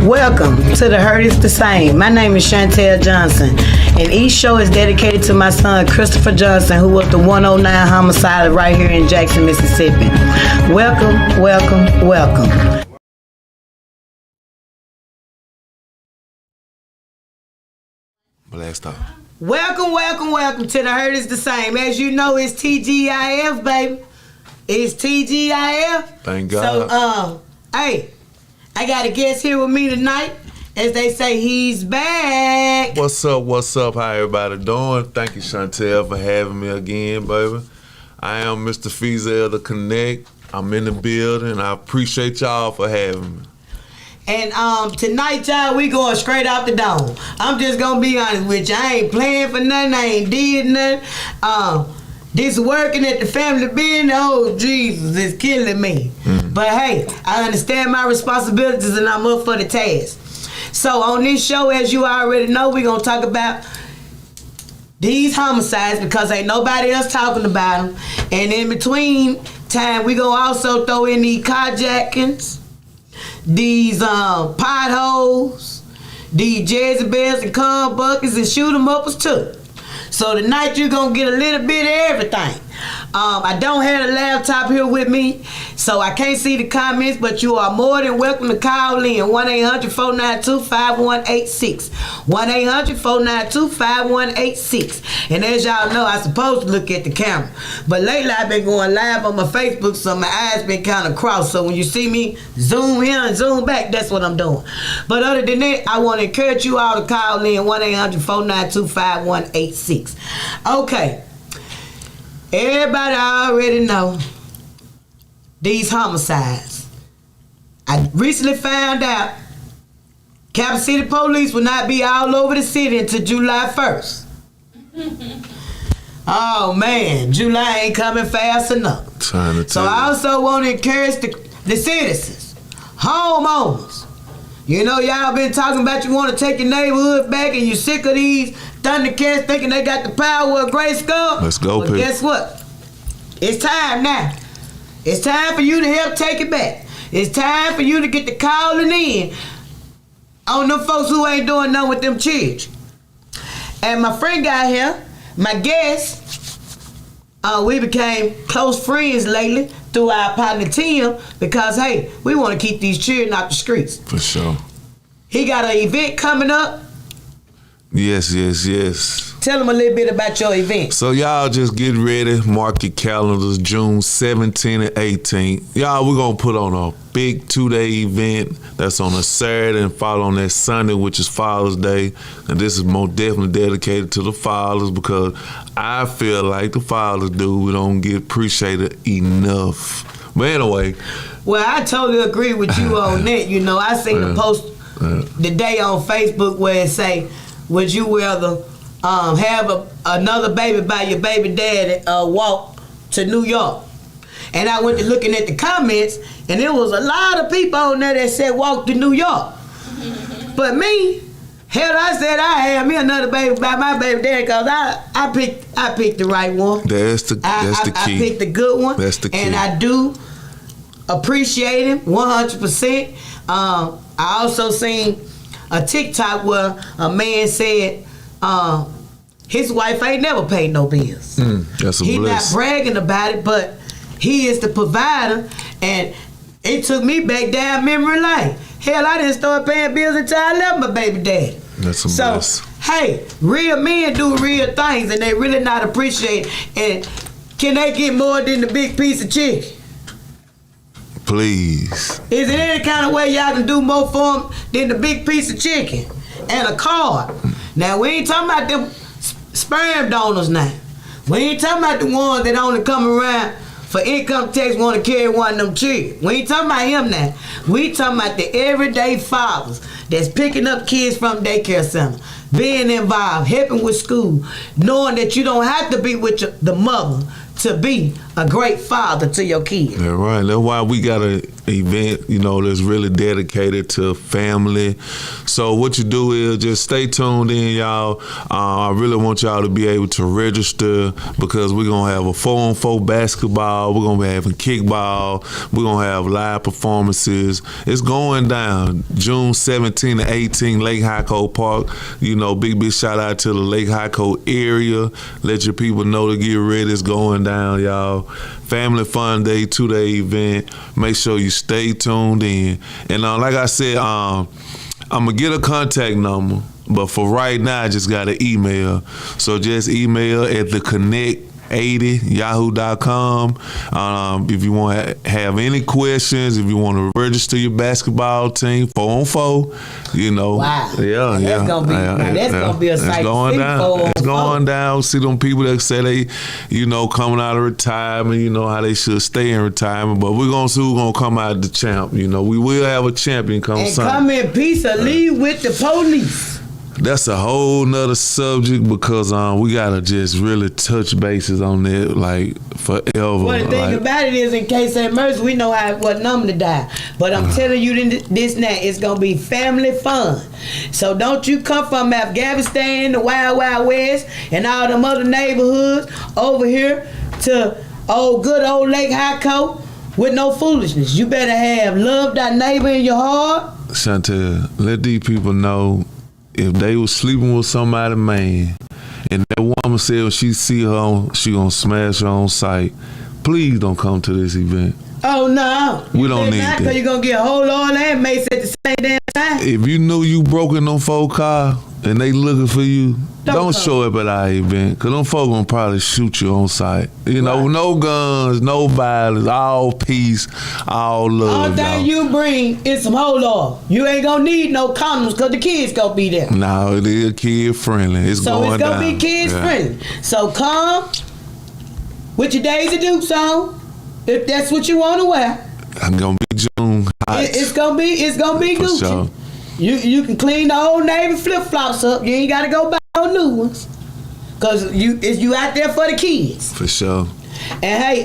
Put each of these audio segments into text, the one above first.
Welcome to The Hurt is the Same. My name is Shantell Johnson, and each show is dedicated to my son, Christopher Johnson, who was the 109 homicide right here in Jackson, Mississippi. Welcome, welcome, welcome. Blast off. Welcome, welcome, welcome to The Hurt is the Same. As you know, it's TGIF, baby. It's TGIF. Thank God. So, hey, I got a guest here with me tonight. As they say, he's back. What's up? What's up? How everybody doing? Thank you, Shantell, for having me again, baby. I am Mr. Feezel the Connect. I'm in the building. I appreciate y'all for having me. And tonight, y'all, we going straight out the dome. I'm just gonna be honest with you. I ain't playing for nothing. I ain't did nothing. This working at the family business, oh Jesus, is killing me. Mm-hmm. But hey, I understand my responsibilities and I'm up for the task. So on this show, as you already know, we're gonna talk about these homicides because ain't nobody else talking about them. And in between time, we gonna also throw in these carjackings, these potholes, these Jezebels and corn buckets and shoot 'em uppers too. So tonight you're gonna get a little bit of everything. I don't have a laptop here with me, so I can't see the comments, but you are more than welcome to call in 1-800-492-5186. 1-800-492-5186. And as y'all know, I'm supposed to look at the camera. But lately I've been going live on my Facebook, so my eyes been kind of crossed. So when you see me zoom in and zoom back, that's what I'm doing. But other than that, I want to encourage you all to call in 1-800-492-5186. Okay. Everybody already know these homicides. I recently found out Capital City Police will not be all over the city until July 1st. Oh man, July ain't coming fast enough. So I also want to encourage the citizens, homeowners. You know, y'all been talking about you want to take your neighborhood back and you sick of these Thundercats thinking they got the power of Great Skull. Let's go, But guess what? It's time now. It's time for you to help take it back. It's time for you to get the calling in on them folks who ain't doing nothing with them children. And my friend got here, my guest, we became close friends lately through our partner Tim because, hey, we want to keep these children out the streets. For sure. He got an event coming up. Yes. Tell them a little bit about your event. So y'all just get ready. Mark your calendars, June 17 and 18. Y'all, we're going to put on a big 2-day event that's on a Saturday and follow on that Sunday, which is Father's Day. And this is most definitely dedicated to the fathers because I feel like the fathers we don't get appreciated enough. But anyway. Well, I totally agree with you on that. You know, I seen the post the day on Facebook where it say, would you rather have another baby by your baby daddy walk to New York? And I went to looking at the comments, and there was a lot of people on there that said walk to New York. But me, hell, I said I had me another baby by my baby daddy because I picked the right one. That's the key. I picked the good one. That's the key. And I do appreciate him 100%. I also seen a TikTok where a man said his wife ain't never paid no bills. That's a He's bliss. not bragging about it, but he is the provider, and it took me back down memory lane. Hell, I didn't start paying bills until I left my baby daddy. That's a bliss. Hey, real men do real things, and they really not appreciate it. And can they get more than the big piece of chicken? Please. Is there any kind of way y'all can do more for them than the big piece of chicken and a card? Now, we ain't talking about them sperm donors now. We ain't talking about the ones that only come around for income tax want to carry one of them children. We ain't talking about him now. We talking about the everyday fathers that's picking up kids from daycare center, being involved, helping with school, knowing that you don't have to be with the mother to be a great father to your kids. That's right. That's why we gotta event, that's really dedicated to family. So what you do is just stay tuned in, y'all. I really want y'all to be able to register because we're going to have a 4-on-4 basketball. We're going to be having kickball. We're going to have live performances. It's going down June 17 to 18, Lake Highco Park. Big shout out to the Lake Highco area. Let your people know to get ready. It's going down, y'all. Family Fun Day, 2-day event. Make sure you stay tuned in. And like I said, I'm going to get a contact number, but for right now, I just got an email. So just email at theconnect80yahoo.com. If you want to have any questions, if you want to register your basketball team, 4-on-4, Wow. Yeah. That's going to be a sight. It's going down. It's going down. See them people that say they, coming out of retirement, how they should stay in retirement. But we're going to see who's going to come out the champ. We will have a champion come Sunday. Come in peace or leave with the police. That's a whole nother subject because we gotta just really touch bases on that forever. Well, the thing about it is, in case of emergency, we know what number to dial. But I'm telling you this now, it's gonna be family fun. So don't you come from Afghanistan, the Wild Wild West, and all them other neighborhoods over here to good old Lake Highco with no foolishness. You better have love thy neighbor in your heart. Shantell, let these people know. If they was sleeping with somebody, man, and that woman said when she see her, she gonna smash her on sight, please don't come to this event. Oh, no. We don't need that. Because you're going to get a whole lot of that mace at the same damn time. If you knew you broke in them 4 car and they looking for you, don't show up at our event, because them folk gonna probably shoot you on sight. No guns, no violence, all peace, all love. All thing you bring is some hold on. You ain't gonna need no condoms because the kids gonna be there. No, it is kid friendly. It's going down. Be kids friendly. So come with your Daisy Dukes on, if that's what you want to wear. I'm gonna be June hot. It's gonna be Gucci. Sure. You can clean the old Navy flip flops up. You ain't gotta go buy no new ones, cause you out there for the kids. For sure. And hey,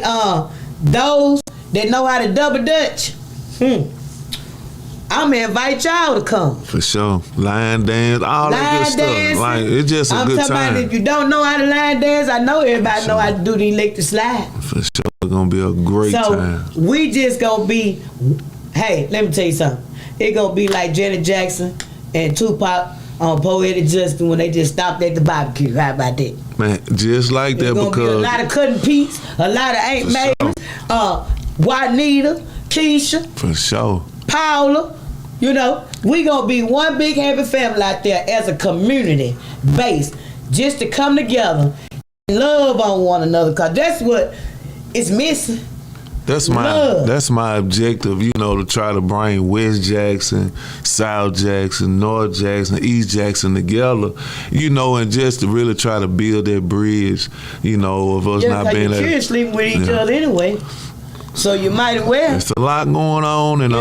those that know how to double dutch, I'ma invite y'all to come. For sure. Line dance, all that good stuff. It's just a good time. I'm talking about if you don't know how to line dance, I know everybody know how to do the electric slide. For sure. It's gonna be a great time. So we just gonna be, hey, let me tell you something. It gonna be like Janet Jackson and Tupac on Poetic Justice when they just stopped at the barbecue. How about that? Man, just like that, because be a lot of Cutting Pete's, a lot of Aunt Mavis, Juanita, Keisha, for sure, Paula. We gonna be one big happy family out there as a community base, just to come together and love on one another, cause that's what is missing. That's my objective, to try to bring West Jackson, South Jackson, North Jackson, East Jackson together, and just to really try to build that bridge, of us not being able. You're sleeping with each other anyway, so you might as well. There's a lot going on, and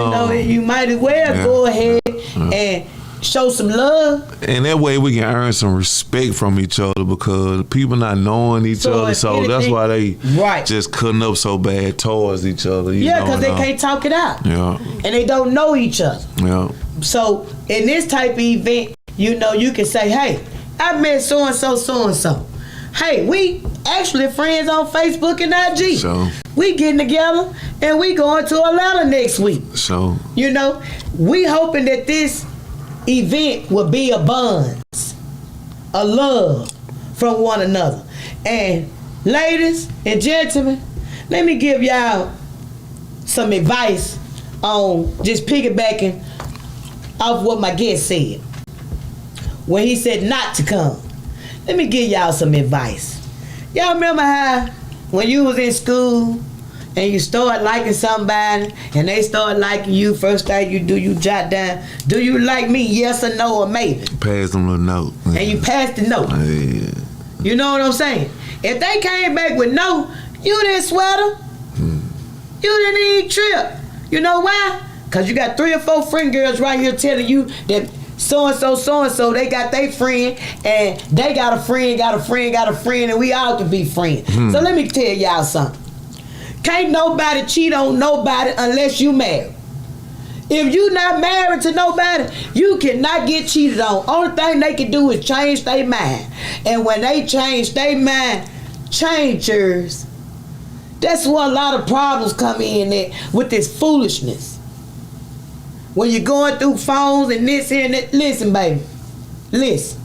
you might as well go ahead and show some love. And that way we can earn some respect from each other, because people not knowing each other, so that's why they just cutting up so bad towards each other. Because they can't talk it out. Yeah. And they don't know each other. Yeah. So in this type of event, you can say, hey, I met so-and-so, so-and-so. Hey, we actually friends on Facebook and IG. So we getting together and we going to Atlanta next week. So we hoping that this event will be a bond, a love from one another. And ladies and gentlemen, let me give y'all some advice on just piggybacking off what my guest said when he said not to come. Let me give y'all some advice. Y'all remember how when you was in school and you start liking somebody and they start liking you, first thing you do, you jot down, do you like me, yes or no, or maybe? Pass them a note. And you pass the note. Yeah. You know what I'm saying? If they came back with no, you didn't sweat them. You didn't even trip. You know why? Because you got 3 or 4 friend girls right here telling you that so-and-so, they got their friend, and they got a friend, and we all can be friends. So let me tell y'all something. Can't nobody cheat on nobody unless you married. If you not married to nobody, you cannot get cheated on. Only thing they can do is change their mind. And when they change their mind, change yours. That's where a lot of problems come in there with this foolishness. When you're going through phones and this and that, listen, baby. Listen.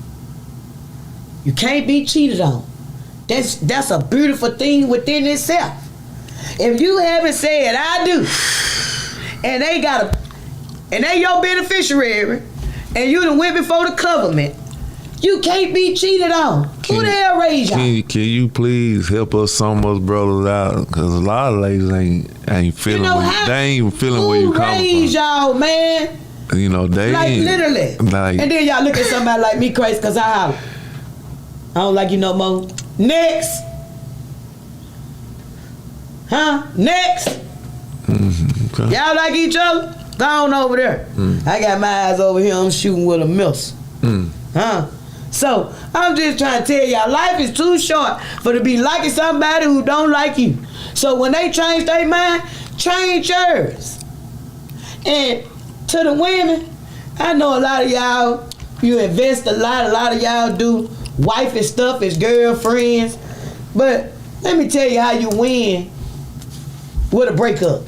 You can't be cheated on. That's a beautiful thing within itself. If you haven't said I do, and they your beneficiary, and you done went before the government, you can't be cheated on. Who the hell raised y'all? Can you please help us, some of us brothers out? Because a lot of ladies ain't feeling. They ain't even feeling where you come from. Who raised y'all, man? You know they like ain't, literally. Like, and then y'all look at somebody like me crazy because I don't like you no more. Next. Huh? Next. Okay. Y'all like each other? Go on over there. I got my eyes over here. I'm shooting with a miss. Huh? So, I'm just trying to tell y'all, life is too short for to be liking somebody who don't like you. So, when they change their mind, change yours. And to the women, I know a lot of y'all, you invest a lot of y'all do wifey stuff as girlfriends. But let me tell you how you win with a breakup.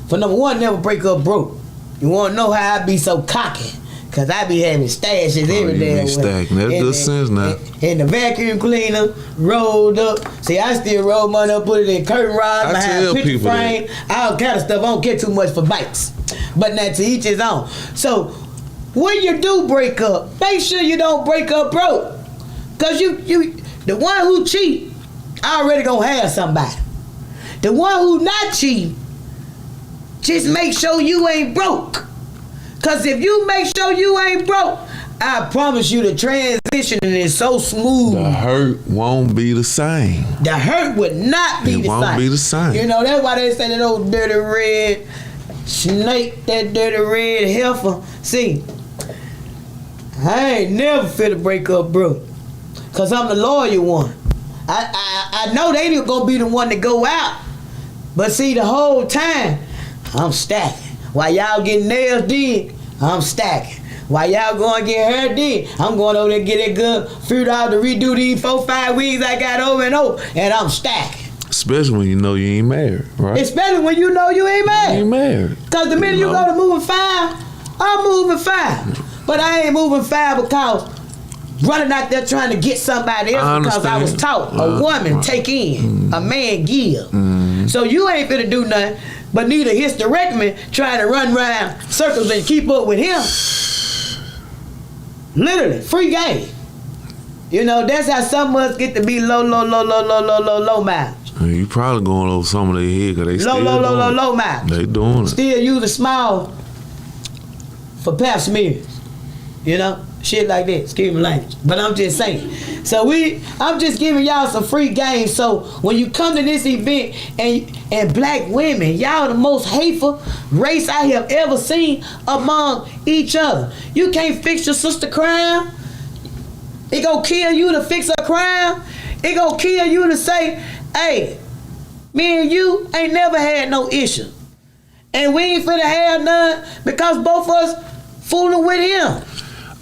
For number one, never break up broke. You want to know how I be so cocky? Because I be having stashes every day. That's good sense now. In the vacuum cleaner, rolled up. See, I still roll money up, put it in curtain rods, behind picture frame, all kind of stuff. I don't care too much for bikes. But now to each his own. So, when you do break up, make sure you don't break up broke. Because the one who cheat, already gonna have somebody. The one who not cheat, just make sure you ain't broke. Cause if you make sure you ain't broke, I promise you the transition is so smooth. The hurt won't be the same. The hurt would not be the same. It won't be the same. You know, that's why they say that old dirty red snake, that dirty red heifer. See, I ain't never finna break up broke. Cause I'm the loyal one. I know they gonna be the one to go out. But see, the whole time, I'm stacking. While y'all getting nails did, I'm stacking. While y'all going to get hair did, I'm going over there to get that good fruit out to redo these 4-5 weeks I got over and over, and I'm stacking. Especially when you know you ain't married, right? Especially when you know you ain't married. You ain't married. Because the minute you go to moving 5, I'm moving 5. But I ain't moving 5 because running out there trying to get somebody else because I was taught a woman take in, a man give. So you ain't finna do nothing but need a hysterectomy trying to run around circles and keep up with him. Literally, free game. You know, that's how some of us get to be low miles. You probably going over some of their head because they still low miles. They doing it. Still use a small for pap smears. You know? Shit like that, excuse my language. But I'm just saying. So I'm just giving y'all some free game. So when you come to this event and black women, y'all the most hateful race I have ever seen among each other. You can't fix your sister crime. It gonna kill you to fix her crime. It gonna kill you to say, hey, me and you ain't never had no issue. And we ain't finna have none because both of us fooling with him.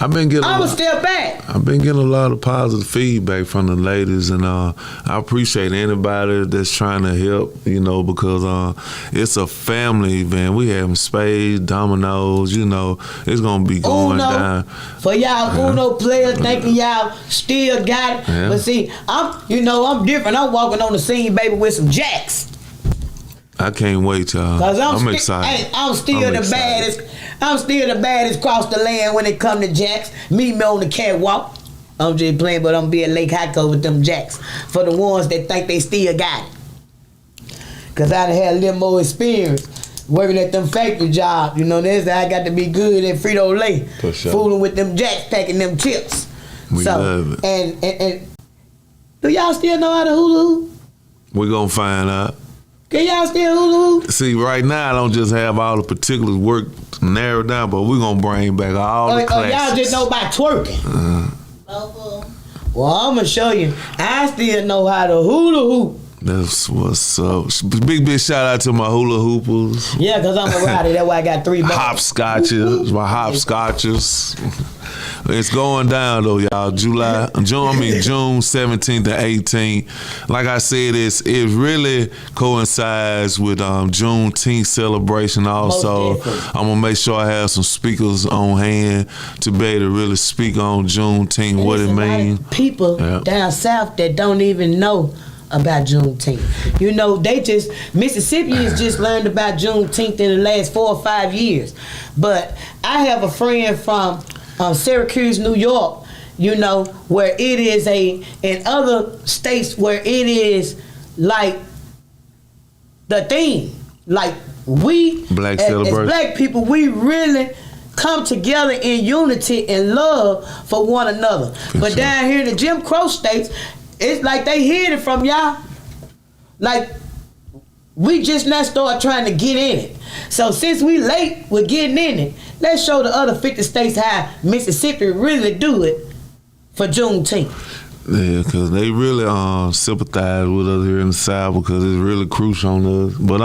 I've been getting a lot of positive feedback from the ladies, and I appreciate anybody that's trying to help, you know, because it's a family event. We having spades, dominoes, you know, it's gonna be going down. For y'all Uno players thinking y'all still got it. Yeah. But see, I'm different. I'm walking on the scene, baby, with some jacks. I can't wait, y'all. I'm excited. Hey, I'm still the baddest. I'm still the baddest across the land when it come to jacks. Meet me on the catwalk. I'm just playing, but I'm gonna be at Lake Hotco with them jacks. For the ones that think they still got it. Cause I done had a little more experience working at them factory jobs. You know, that's how I got to be good at Frito-Lay. For sure. Fooling with them jacks, packing them chips. We love it. And do y'all still know how to hula hoop? We're gonna find out. Can y'all still hula hoop? See, right now I don't just have all the particulars work narrowed down, but we're gonna bring back all the classics. Y'all just know about twerking. Well, I'm gonna show you. I still know how to hula hoop. That's what's up. Big shout out to my hula hoopers. Yeah, because I'm a rider. That's why I got 3 bucks. Hopscotches, my hopscotches. It's going down though, y'all. June 17th and 18th. Like I said, it really coincides with Juneteenth celebration. Also, I'm gonna make sure I have some speakers on hand to be able to really speak on Juneteenth, what it means. People down south that don't even know about Juneteenth. You know, Mississippians just learned about Juneteenth in the last 4 or 5 years. But I have a friend from Syracuse, New York, you know, where it is in other states where it is like the thing. Like we, Black as black people, we really come together in unity and love for one another. But down here in the Jim Crow states, it's like they hid it from y'all. Like, we just now start trying to get in it. So since we late with getting in it, let's show the other 50 states how Mississippi really do it for Juneteenth. Yeah, because they really sympathize with us here in the South because it's really crucial on us. But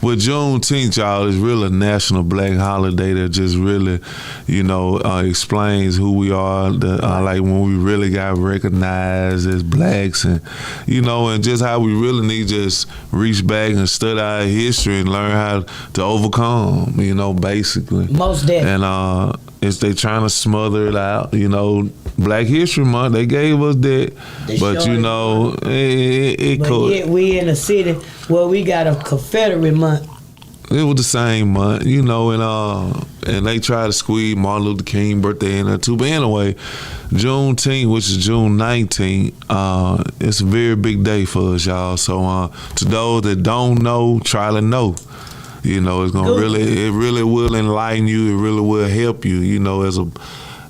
with Juneteenth, y'all, it's really a national black holiday that just really, you know, explains who we are. Like when we really got recognized as blacks, and you know, and just how we really need to just reach back and study our history and learn how to overcome. You know, basically. Most definitely. And they trying to smother it out. You know, Black History Month, they gave us that, but you know, it could. Yet we in a city where we got a Confederate month. It was the same month, you know, and they try to squeeze Martin Luther King birthday in there too. But anyway, Juneteenth, which is June 19th, it's a very big day for us, y'all. So to those that don't know, try to know. You know, it's gonna it really will enlighten you. It really will help you. You know, as a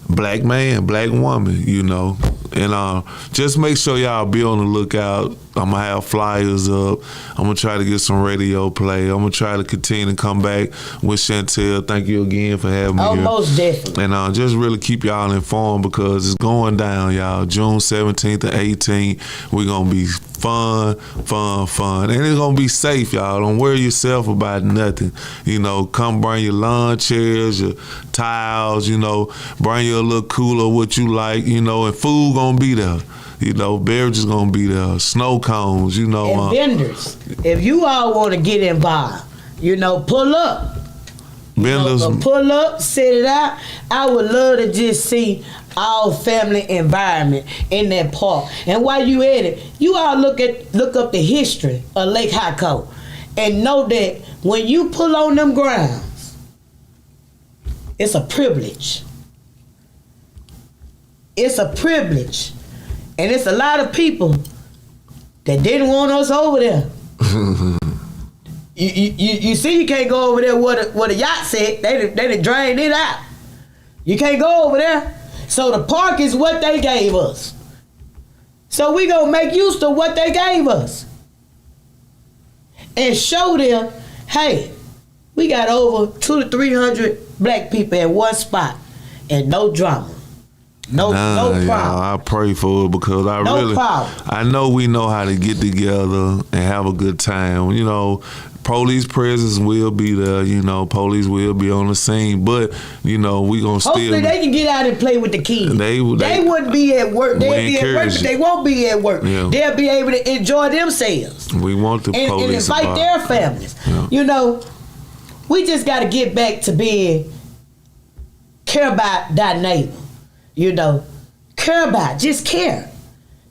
black man, black woman. You know, and just make sure y'all be on the lookout. I'm gonna have flyers up. I'm gonna try to get some radio play. I'm gonna try to continue to come back with Shantell. Thank you again for having me here. Most definitely. And just really keep y'all informed because it's going down, y'all. June 17th to 18th. We're gonna be fun. And it's gonna be safe, y'all. Don't worry yourself about nothing. You know, come bring your lawn chairs, your towels, you know, bring your little cooler, what you like, you know, and food gonna be there. You know, beverages gonna be there, snow cones, you know. And vendors. If you all want to get involved, you know, pull up. Vendors. Pull up, set it out. I would love to just see our family environment in that park. And while you at it, you all look up the history of Lake Hyco and know that when you pull on them grounds, it's a privilege. It's a privilege. And it's a lot of people that didn't want us over there. You see, you can't go over there where the yacht said. They done drained it out. You can't go over there. So the park is what they gave us. So we gonna make use of what they gave us. And show them, hey, we got over 200 to 300 black people at one spot and no drama. No problem. I pray for it because I know we know how to get together and have a good time. You know, police presence will be there. You know, police will be on the scene, but you know we gonna hopefully they can get out and play with the kids. They wouldn't be at work. They'll be at work, but they won't be at work. Yeah. They'll be able to enjoy themselves. We want the police and invite their families. Yeah. You know, we just got to get back to being care about that neighbor. You know, care about, just care.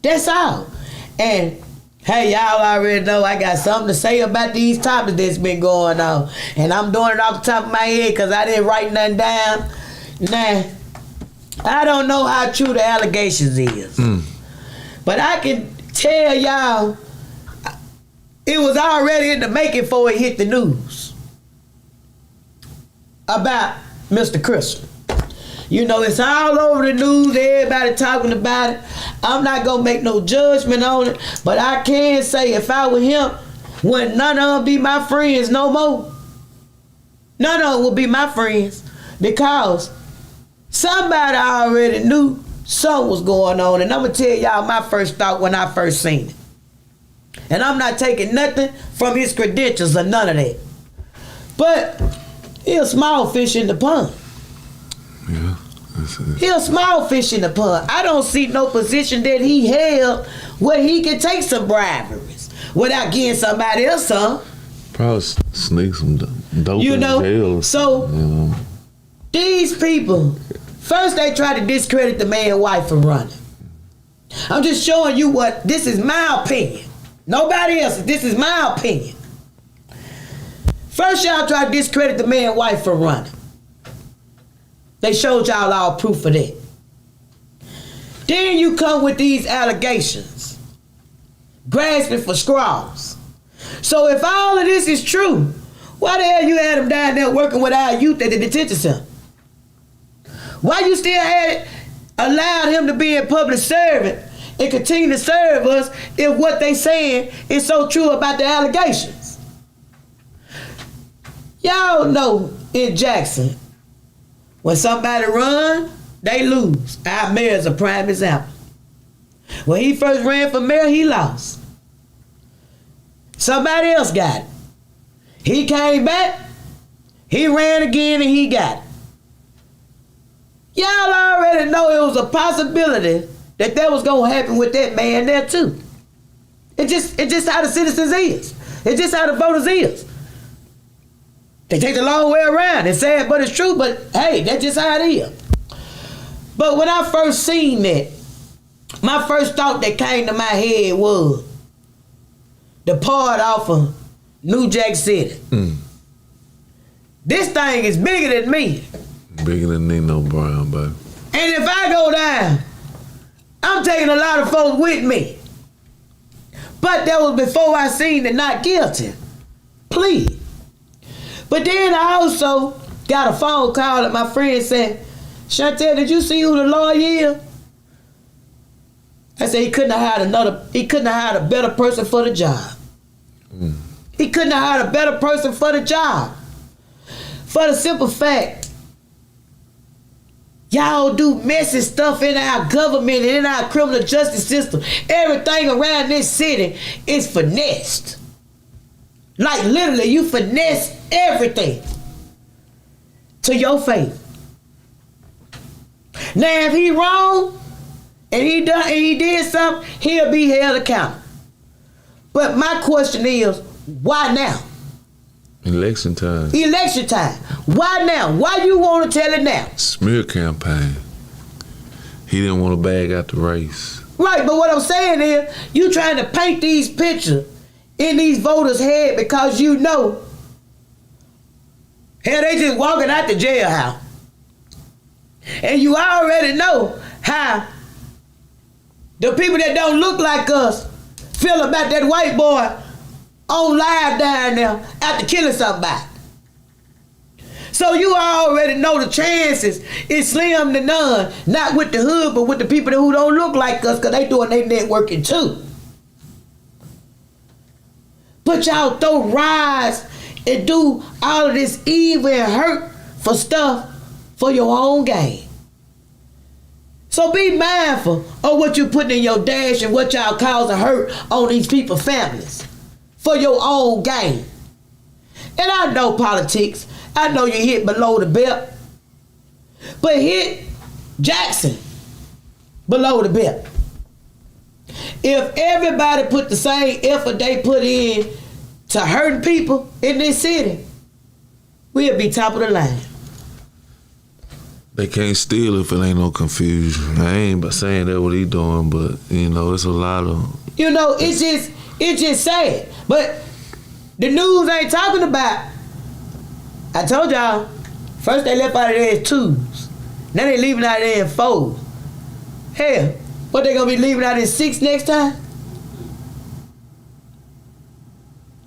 That's all. And hey, y'all already know I got something to say about these topics that's been going on. And I'm doing it off the top of my head because I didn't write nothing down. Now, I don't know how true the allegations is. But I can tell y'all it was already in the making before it hit the news about Mr. Crystal. You know, it's all over the news, everybody talking about it. I'm not going to make no judgment on it, but I can say if I were him, wouldn't none of them be my friends no more. None of them would be my friends because somebody already knew something was going on. And I'm going to tell y'all my first thought when I first seen it. And I'm not taking nothing from his credentials or none of that. But he a small fish in the pond. Yeah. He a small fish in the pond. I don't see no position that he held where he can take some briberies without getting somebody else some. Probably sneak some dope You in know, jail. so these people, first they try to discredit the man's wife for running. I'm just showing you what, this is my opinion. Nobody else's, this is my opinion. First y'all try to discredit the man's wife for running. They showed y'all all proof of that. Then you come with these allegations, grasping for straws. So if all of this is true, why the hell you had him down there working with our youth at the detention center? Why you still allowed him to be a public servant and continue to serve us if what they saying is so true about the allegations? Y'all know in Jackson, when somebody run, they lose. Our mayor's a prime example. When he first ran for mayor, he lost. Somebody else got it. He came back, he ran again, and he got it. Y'all already know it was a possibility that was gonna happen with that man there too. It's just how the citizens is. It's just how the voters is. They take the long way around and say it, but it's true, but hey, that's just how it is. But when I first seen that, my first thought that came to my head was the part off of New Jack City. This thing is bigger than me. Bigger than Nino Brown, baby. And if I go down, I'm taking a lot of folks with me. But that was before I seen the not guilty plea. But then I also got a phone call that my friend said, Shantell, did you see who the lawyer is? I said he couldn't have hired a better person for the job. He couldn't have hired a better person for the job. For the simple fact, y'all do messy stuff in our government and in our criminal justice system. Everything around this city is finessed. Like literally, you finesse everything to your faith. Now, if he wrong and he did something, he'll be held accountable. But my question is, why now? Election time. Election time. Why now? Why you want to tell it now? Smear campaign. He didn't want to bag out the race. Right, but what I'm saying is, you trying to paint these pictures in these voters' head because you know, hell, they just walking out the jailhouse. And you already know how the people that don't look like us feel about that white boy on live down there after killing somebody. So you already know the chances is slim to none, not with the hood, but with the people who don't look like us, because they doing their networking too. But y'all throw rise and do all of this evil and hurt for stuff for your own gain. So be mindful of what you putting in your dash and what y'all causing hurt on these people's families for your own gain. And I know politics. I know you hit below the belt. But hit Jackson below the belt. If everybody put the same effort they put in to hurting people in this city, we'll be top of the line. They can't steal if it ain't no confusion. I ain't but saying that what he doing, but you know, it's a lot of. You know, it's just sad. But the news ain't talking about. I told y'all, first they left out of there in 2s. Now they leaving out of there in 4s. Hell, what they gonna be leaving out in 6 next time?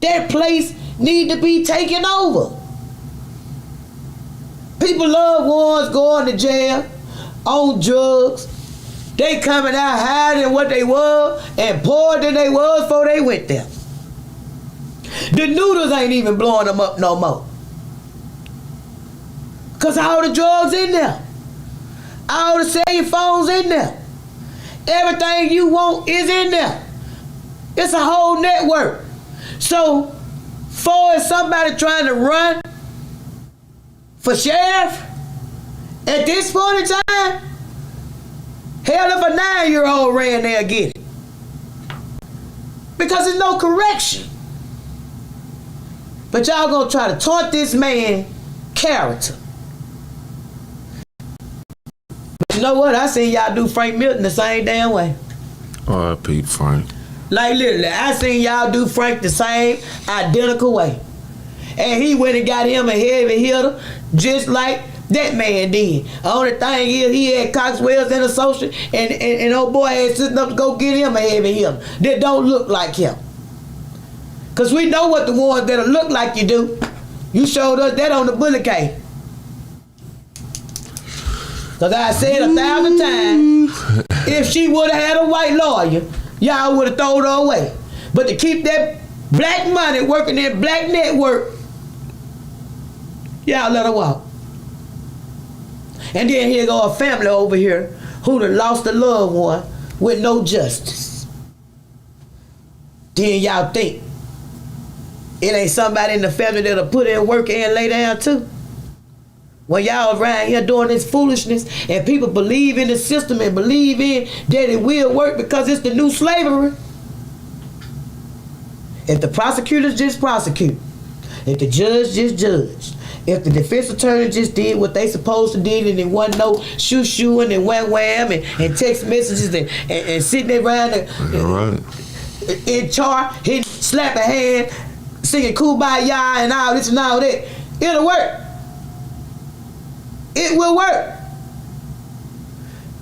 That place need to be taken over. People loved ones going to jail on drugs. They coming out higher than what they were and poorer than they was before they went there. The noodles ain't even blowing them up no more. Cause all the drugs in there. All the cell phones in there. Everything you want is in there. It's a whole network. So, for somebody trying to run for sheriff, at this point in time, hell, if a 9-year-old ran there, get it. Because there's no correction. But y'all gonna try to taunt this man character. But you know what? I seen y'all do Frank Milton the same damn way. R.I.P. Frank. Like literally, I seen y'all do Frank the same identical way. And he went and got him a heavy hitter just like that man did. The only thing is he had Coxwells and associate and old boy had sitting up to go get him a heavy hitter that don't look like him. Cause we know what the ones that'll look like you do. You showed us that on the bullet case. Cause I said 1,000 times, if she would have had a white lawyer, y'all would have thrown her away. But to keep that black money working that black network, y'all let her walk. And then here go a family over here who done lost a loved one with no justice. Then y'all think it ain't somebody in the family that'll put in work and lay down too? When y'all around here doing this foolishness and people believe in the system and believe in that it will work because it's the new slavery. If the prosecutors just prosecute, if the judge just judged, if the defense attorney just did what they supposed to did and it wasn't no shoo-shooing and wham-wham and text messages and sitting around in char, hitting, slapping hand, singing Kumbaya and all this and all that, it'll work. It will work.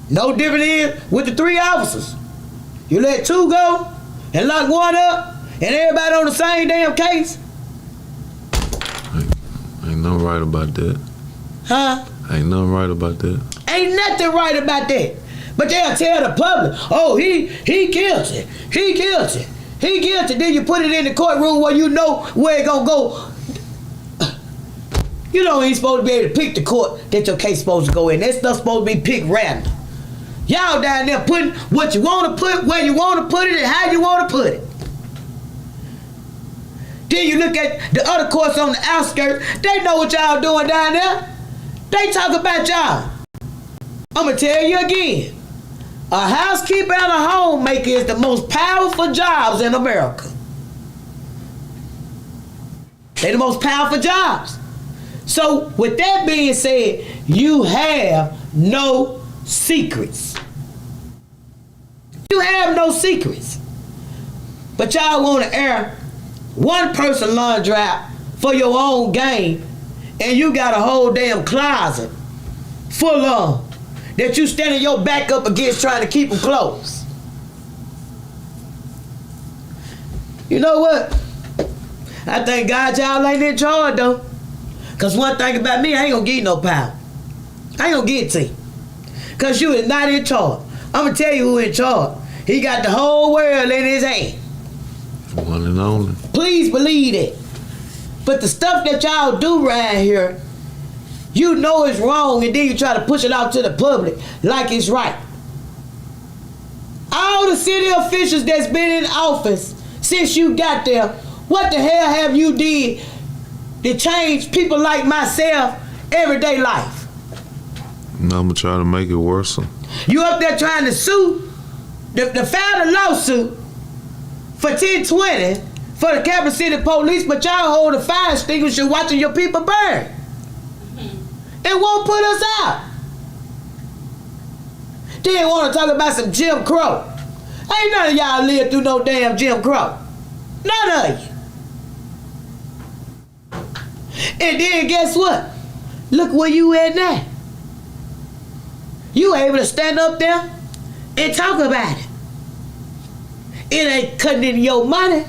No different is with the 3 officers. You let 2 go and lock 1 up and everybody on the same damn case. Ain't nothing right about that. Huh? Ain't nothing right about that. Ain't nothing right about that. But they'll tell the public, oh, he guilty. He guilty. He guilty. Then you put it in the courtroom where you know where it gonna go. You know you ain't supposed to be able to pick the court that your case supposed to go in. That stuff supposed to be picked random. Y'all down there putting what you want to put, where you want to put it, and how you want to put it. Then you look at the other courts on the outskirts. They know what y'all doing down there. They talk about y'all. I'm going to tell you again. A housekeeper and a homemaker is the most powerful jobs in America. They're the most powerful jobs. So with that being said, you have no secrets. You have no secrets. But y'all want to air one person laundromat for your own game, and you got a whole damn closet full of that you standing your back up against trying to keep them closed. You know what? I thank God y'all ain't in charge though. Cause one thing about me, I ain't gonna give you no power. I ain't gonna give it to you. Cause you is not in charge. I'm gonna tell you who in charge. He got the whole world in his hand. One and only. Please believe it. But the stuff that y'all do right here, you know it's wrong and then you try to push it out to the public like it's right. All the city officials that's been in office since you got there, what the hell have you did to change people like myself everyday life? Now I'm gonna try to make it worse. You up there trying to sue, the file a lawsuit for 1020 for the Capital City Police, but y'all hold a fire extinguisher watching your people burn. It won't put us out. Then want to talk about some Jim Crow. Ain't none of y'all live through no damn Jim Crow. None of you. And then guess what? Look where you at now. You able to stand up there and talk about it. It ain't cutting into your money.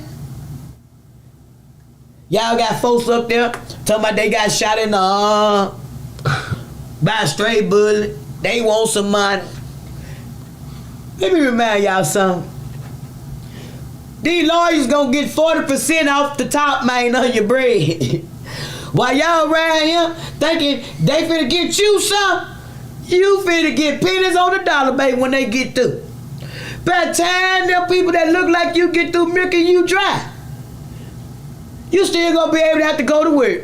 Y'all got folks up there talking about they got shot in the arm by a stray bullet. They want some money. Let me remind y'all something. These lawyers gonna get 40% off the top, man, on your bread. While y'all around here thinking they finna get you some, you finna get pennies on the dollar, baby, when they get through. By the time them people that look like you get through milking you dry, you still gonna be able to have to go to work.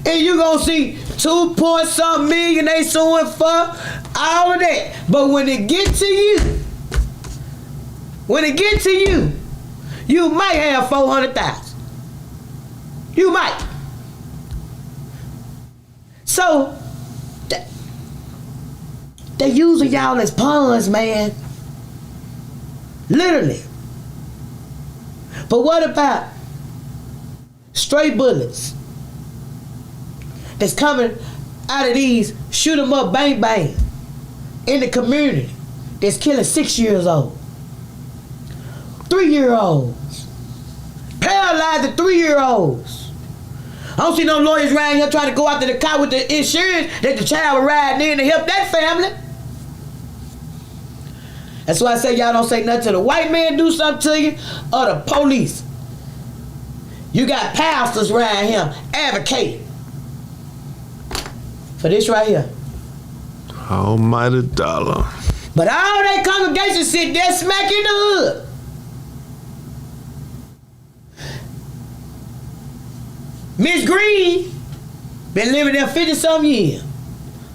And you gonna see 2-point-something million they suing for, all of that. But when it get to you, you might have 400,000. You might. So, they using y'all as pawns, man. Literally. But what about stray bullets that's coming out of these shoot 'em up bang bang in the community that's killing 6 years old, 3-year-olds, paralyzing 3-year-olds? I don't see no lawyers around here trying to go after the car with the insurance that the child was riding in to help that family. That's why I say y'all don't say nothing till the white man do something to you or the police. You got pastors around here advocating for this right here. Almighty dollar. But all that congregation sit there smack in the hood. Miss Green been living there 50-some years.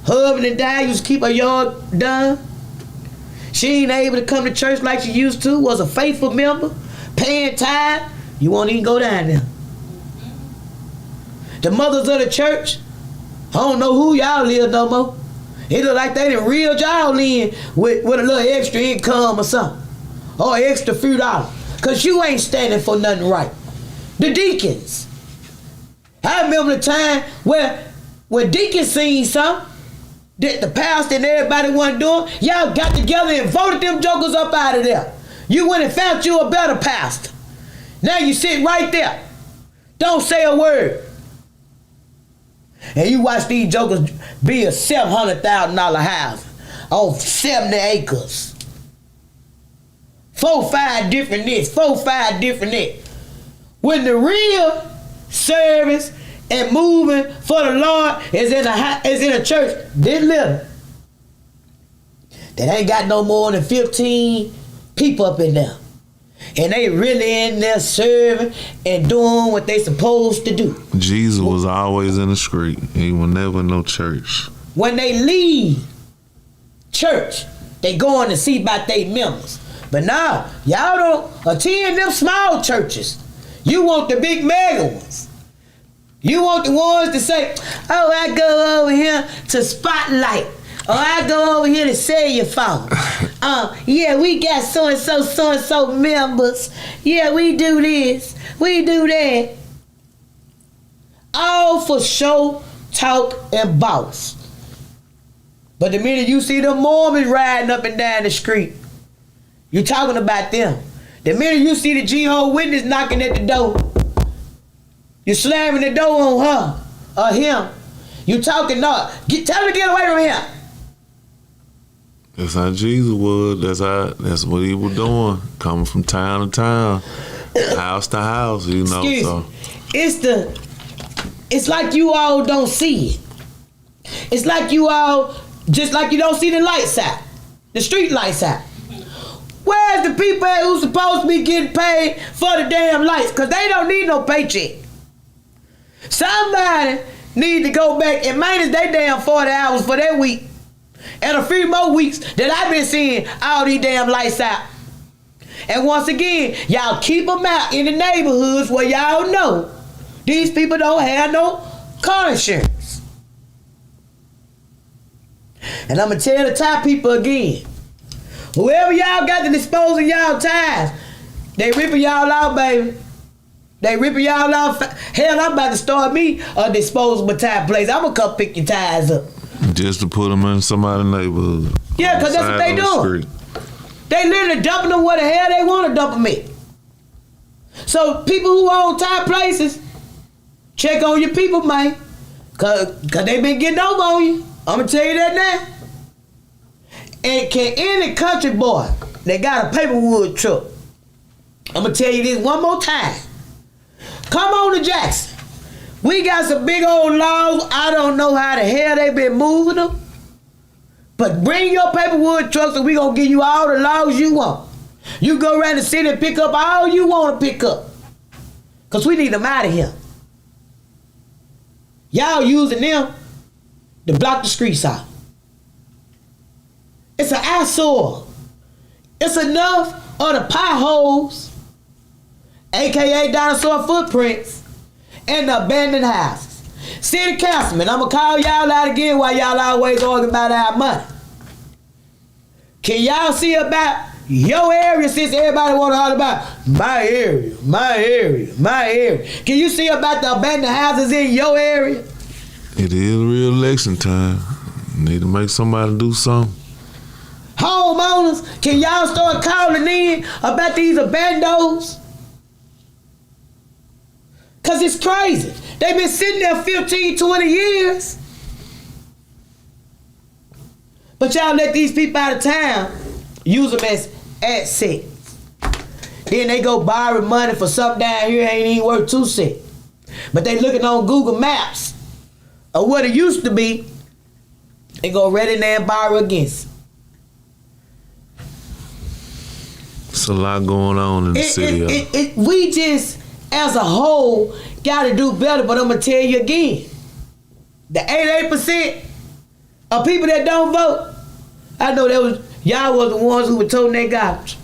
Husband and dad used to keep her yard done. She ain't able to come to church like she used to. Was a faithful member, paying tithe. You won't even go down there. The mothers of the church, I don't know who y'all live no more. It look like they done reeled y'all in with a little extra income or something. Or extra few dollars. Because you ain't standing for nothing right. The deacons. I remember the time where deacons seen something that the pastor and everybody wasn't doing. Y'all got together and voted them jokers up out of there. You went and found you a better pastor. Now you sit right there. Don't say a word. And you watch these jokers build a $700,000 house on 70 acres. 4-5 different this, 4-5 different that. When the real service and moving for the Lord is in a church this little that ain't got no more than 15 people up in there, and they really in there serving and doing what they supposed to do. Jesus was always in the street. He was never in no church. When they leave church, they going to see about their members. But now, y'all don't attend them small churches. You want the big mega ones. You want the ones to say, oh, I go over here to Spotlight. Or I go over here to sell your phone. Yeah, we got so-and-so members. Yeah, we do this. We do that. All for show, talk, and boss. But the minute you see them Mormons riding up and down the street, you talking about them. The minute you see the Jehovah's Witness knocking at the door, you slamming the door on her or him. You talking not. Tell him to get away from here. That's how Jesus was. That's what he was doing. Coming from town to town, house to house, you know. Excuse me. It's like you all don't see it. It's like you all, just like you don't see the lights out, the street lights out. Where's the people who's supposed to be getting paid for the damn lights? Because they don't need no paycheck. Somebody need to go back and minus their damn 40 hours for that week. And a few more weeks that I've been seeing all these damn lights out. And once again, y'all keep them out in the neighborhoods where y'all know these people don't have no car insurance. And I'm going to tell the top people again. Whoever y'all got to dispose of y'all tires, they ripping y'all out, baby. They ripping y'all out. Hell, I'm about to start me a disposable tire place. I'm going to come pick your tires up. Just to put them in somebody's neighborhood. Yeah, because that's what they doing. They literally dumping them where the hell they want to dump them at. So people who own tire places, check on your people, man. Because they been getting over on you. I'm going to tell you that now. And can any country boy that got a paperwood truck, I'm going to tell you this one more time. Come on to Jackson. We got some big old logs. I don't know how the hell they been moving them. But bring your paperwood trucks and we gonna give you all the logs you want. You go around the city and pick up all you want to pick up. Because we need them out of here. Y'all using them to block the streets out. It's an eyesore. It's enough of the potholes, aka dinosaur footprints, and the abandoned houses. City councilman, I'm going to call y'all out again while y'all always arguing about our money. Can y'all see about your area since everybody want to holler about my area, my area, my area? Can you see about the abandoned houses in your area? It is real election time. Need to make somebody do something. Homeowners, can y'all start calling in about these abandos? Because it's crazy. They've been sitting there 15, 20 years. But y'all let these people out of town use them as assets. Then they go borrow money for something down here ain't even worth 2 cents. But they looking on Google Maps of what it used to be and go right in there and borrow against it. It's a lot going on in the city. We just, as a whole, got to do better. But I'm going to tell you again, the 88% of people that don't vote, I know y'all was the ones who were toting their garbage.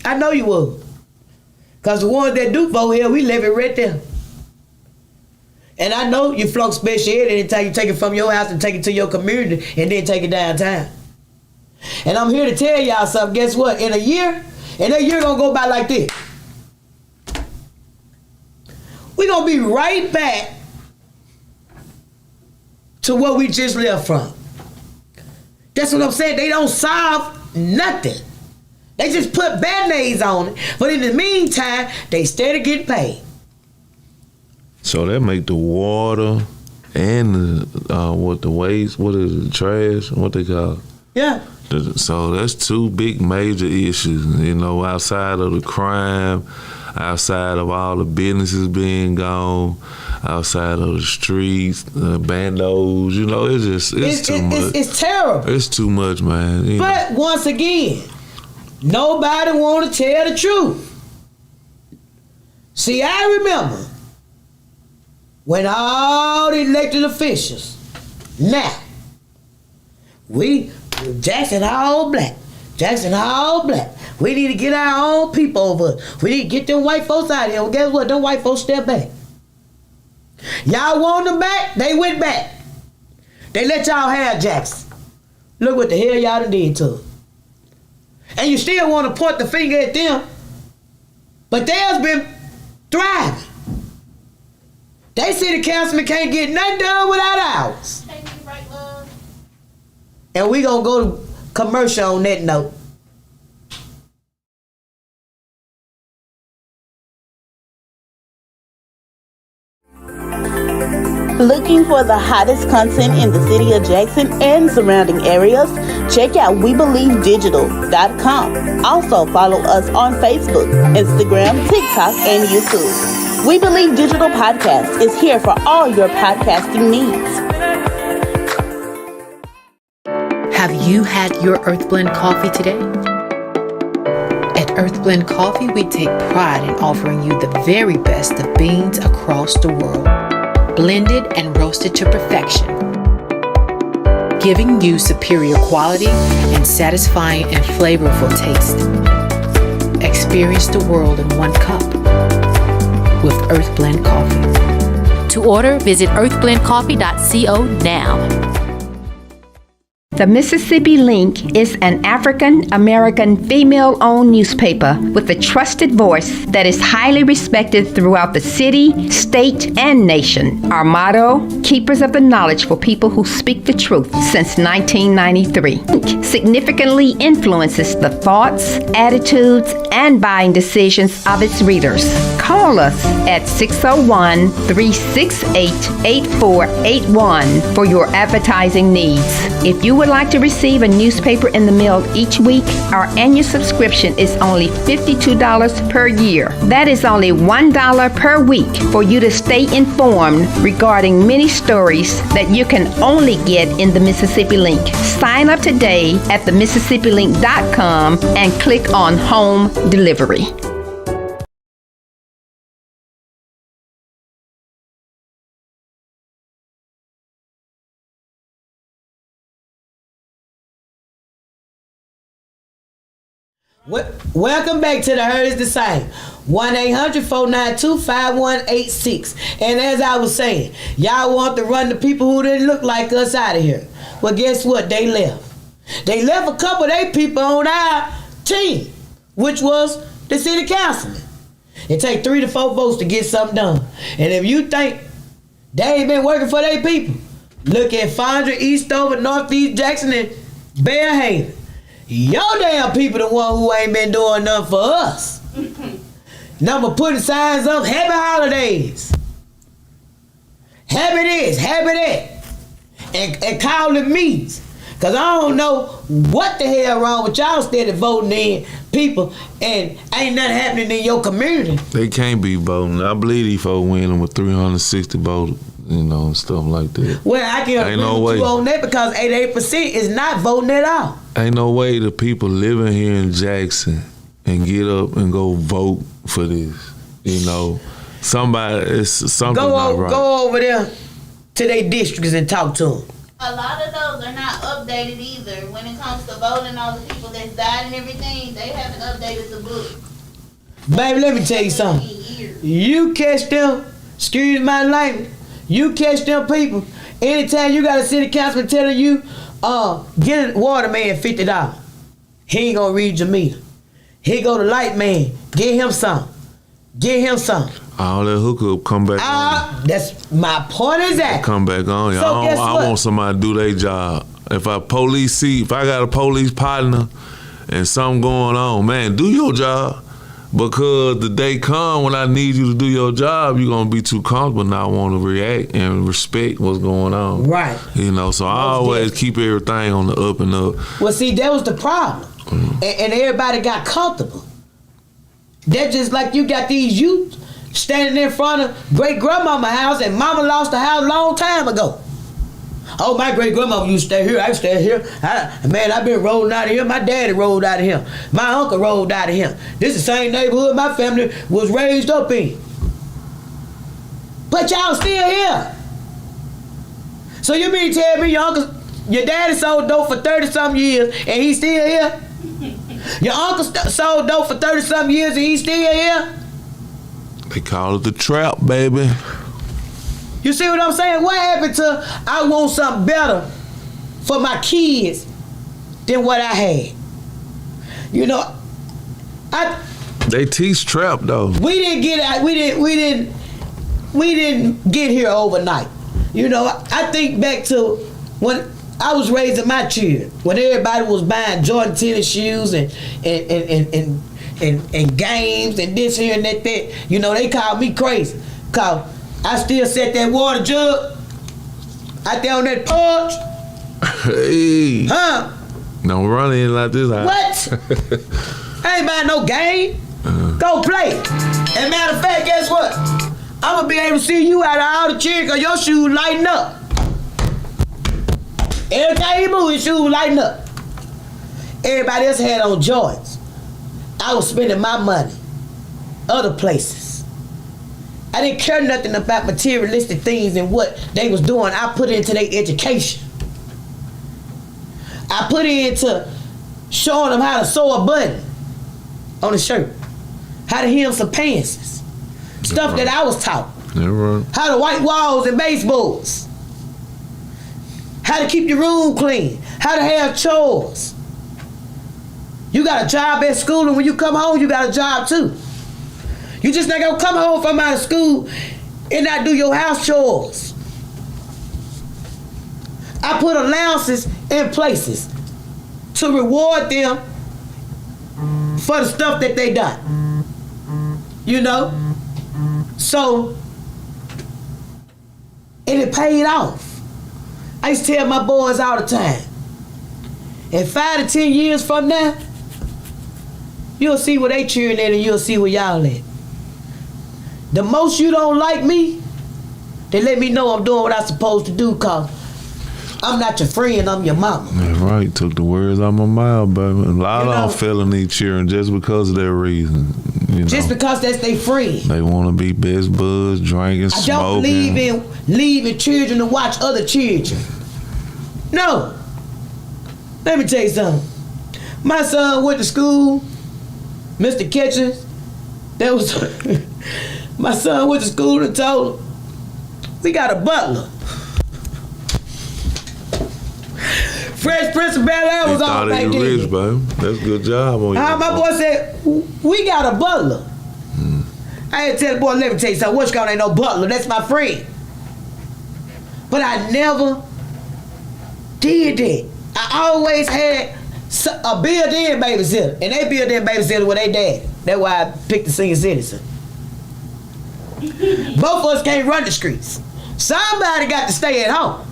I know you was. Because the ones that do vote here, we live it right there. And I know you flunk special ed anytime you take it from your house and take it to your community and then take it downtown. And I'm here to tell y'all something. Guess what? In a year, and that year gonna go by like this. We're gonna be right back to what we just left from. That's what I'm saying. They don't solve nothing. They just put band-aids on it. But in the meantime, they steady getting paid. So that make the water and the waste, what is it, trash, what they call it? Yeah. So that's 2 big major issues, outside of the crime, outside of all the businesses being gone, outside of the streets, the bandos, it's too much. It's terrible. It's too much, man. But once again, nobody want to tell the truth. See, I remember when all the elected officials, now, Jackson all black. We need to get our own people over. We need to get them white folks out of here. Well, guess what? Them white folks step back. Y'all want them back? They went back. They let y'all have Jackson. Look what the hell y'all done did to them. And you still want to point the finger at them. But theirs been thriving. They city councilman can't get nothing done without ours. And we gonna go to commercial on that note. Looking for the hottest content in the city of Jackson and surrounding areas? Check out WeBelieveDigital.com. Also follow us on Facebook, Instagram, TikTok, and YouTube. We Believe Digital Podcast is here for all your podcasting needs. Have you had your Earth Blend coffee today? At Earth Blend Coffee, we take pride in offering you the very best of beans across the world, blended and roasted to perfection, giving you superior quality and satisfying and flavorful taste. Experience the world in one cup with Earth Blend Coffee. To order, visit earthblendcoffee.co now. The Mississippi Link is an African-American female-owned newspaper with a trusted voice that is highly respected throughout the city, state, and nation. Our motto, Keepers of the Knowledge for People Who Speak the Truth, since 1993. Link significantly influences the thoughts, attitudes, and buying decisions of its readers. Call us at 601-368-8481 for your advertising needs. If you would would like to receive a newspaper in the mail each week, our annual subscription is only $52 per year. That is only $1 per week for you to stay informed regarding many stories that you can only get in the Mississippi Link. Sign up today at themississippilink.com and click on Home Delivery. Welcome back to the Herd is the Same. 1-800-492-5186. And as I was saying, y'all want to run the people who didn't look like us out of here. Well, guess what? They left. They left a couple of their people on our team, which was the city councilman. It takes 3 to 4 votes to get something done. And if you think they ain't been working for their people, look at Fondra, Eastover, Northeast Jackson, and Bearhaven. Your damn people the one who ain't been doing nothing for us. Number putting signs up, happy holidays. Happy this, happy that. And calling meetings. Because I don't know what the hell wrong with y'all steady voting in people and ain't nothing happening in your community. They can't be voting. I believe these folks winning with 360 votes, and stuff like that. Well, I can agree with you on that because 88% is not voting at all. Ain't no way the people living here in Jackson and get up and go vote for this. Somebody, it's something not right. Go over there to their districts and talk to them. A lot of those are not updated either. When it comes to voting, all the people that's died and everything, they haven't updated the book. Baby, let me tell you something. You catch them, excuse my language, you catch them people, anytime you got a city councilman telling you, get a water man $50. He ain't gonna read your meter. He go to light man, get him some. Get him some. All that hookup come back on. That's my point is that. Come back on. So I want somebody to do their job. If I got a police partner and something going on, man, do your job. Because the day come when I need you to do your job, you're going to be too comfortable not want to react and respect what's going on. Right. So I always keep everything on the up and up. Well, see, that was the problem. And everybody got comfortable. That's just like you got these youth standing in front of great-grandmama's house and mama lost the house a long time ago. Oh, my great-grandmama used to stay here. I stay here. I've been rolling out of here. My daddy rolled out of here. My uncle rolled out of here. This is the same neighborhood my family was raised up in. But y'all still here. So you mean to tell me your daddy sold dope for 30-something years and he's still here? Your uncle sold dope for 30-something years and he's still here? They call it the trap, baby. You see what I'm saying? What happened to I want something better for my kids than what I had? They teach trap though. We didn't get here overnight. I think back to when I was raising my children, when everybody was buying Jordan tennis shoes and games and this here and that. They called me crazy. Cause I still set that water jug out there on that porch. Hey. Huh? Don't run in like this. What? I ain't buying no game. Go play. And matter of fact, guess what? I'm gonna be able to see you out of all the children cause your shoes lighting up. Every time you move, your shoes lighting up. Everybody else had on Jordans. I was spending my money other places. I didn't care nothing about materialistic things and what they was doing. I put into their education. I put into showing them how to sew a button on a shirt, how to hem some pants, stuff that I was taught. How to wipe walls and baseballs, how to keep your room clean, how to have chores. You got a job at school, and when you come home, you got a job too. You just not gonna come home from out of school and not do your house chores. I put allowances in places to reward them for the stuff that they done. So, and it paid off. I used to tell my boys all the time, And 5 to 10 years from now, you'll see where they cheering at and you'll see where y'all at. The most you don't like me, they let me know I'm doing what I'm supposed to do, cause I'm not your friend, I'm your mama. That's right. Took the words out my mouth, baby. A lot of them feeling each cheering just because of their reason. Just because that's their friend. They want to be best buds, drinking, smoking. I don't believe in leaving children to watch other children. No. Let me tell you something. My son went to school, Mr. Kitchens. That was my son went to school and told him, we got a butler. Fresh Prince of Bel-Air was on back then. He rich, baby. That's a good job on you. My boy said, we got a butler. I had to tell the boy, let me tell you something. What's going on? Ain't no butler. That's my friend. But I never did that. I always had a built-in babysitter. And they built-in babysitter with their dad. That's why I picked the senior citizen. Both of us can't run the streets. Somebody got to stay at home.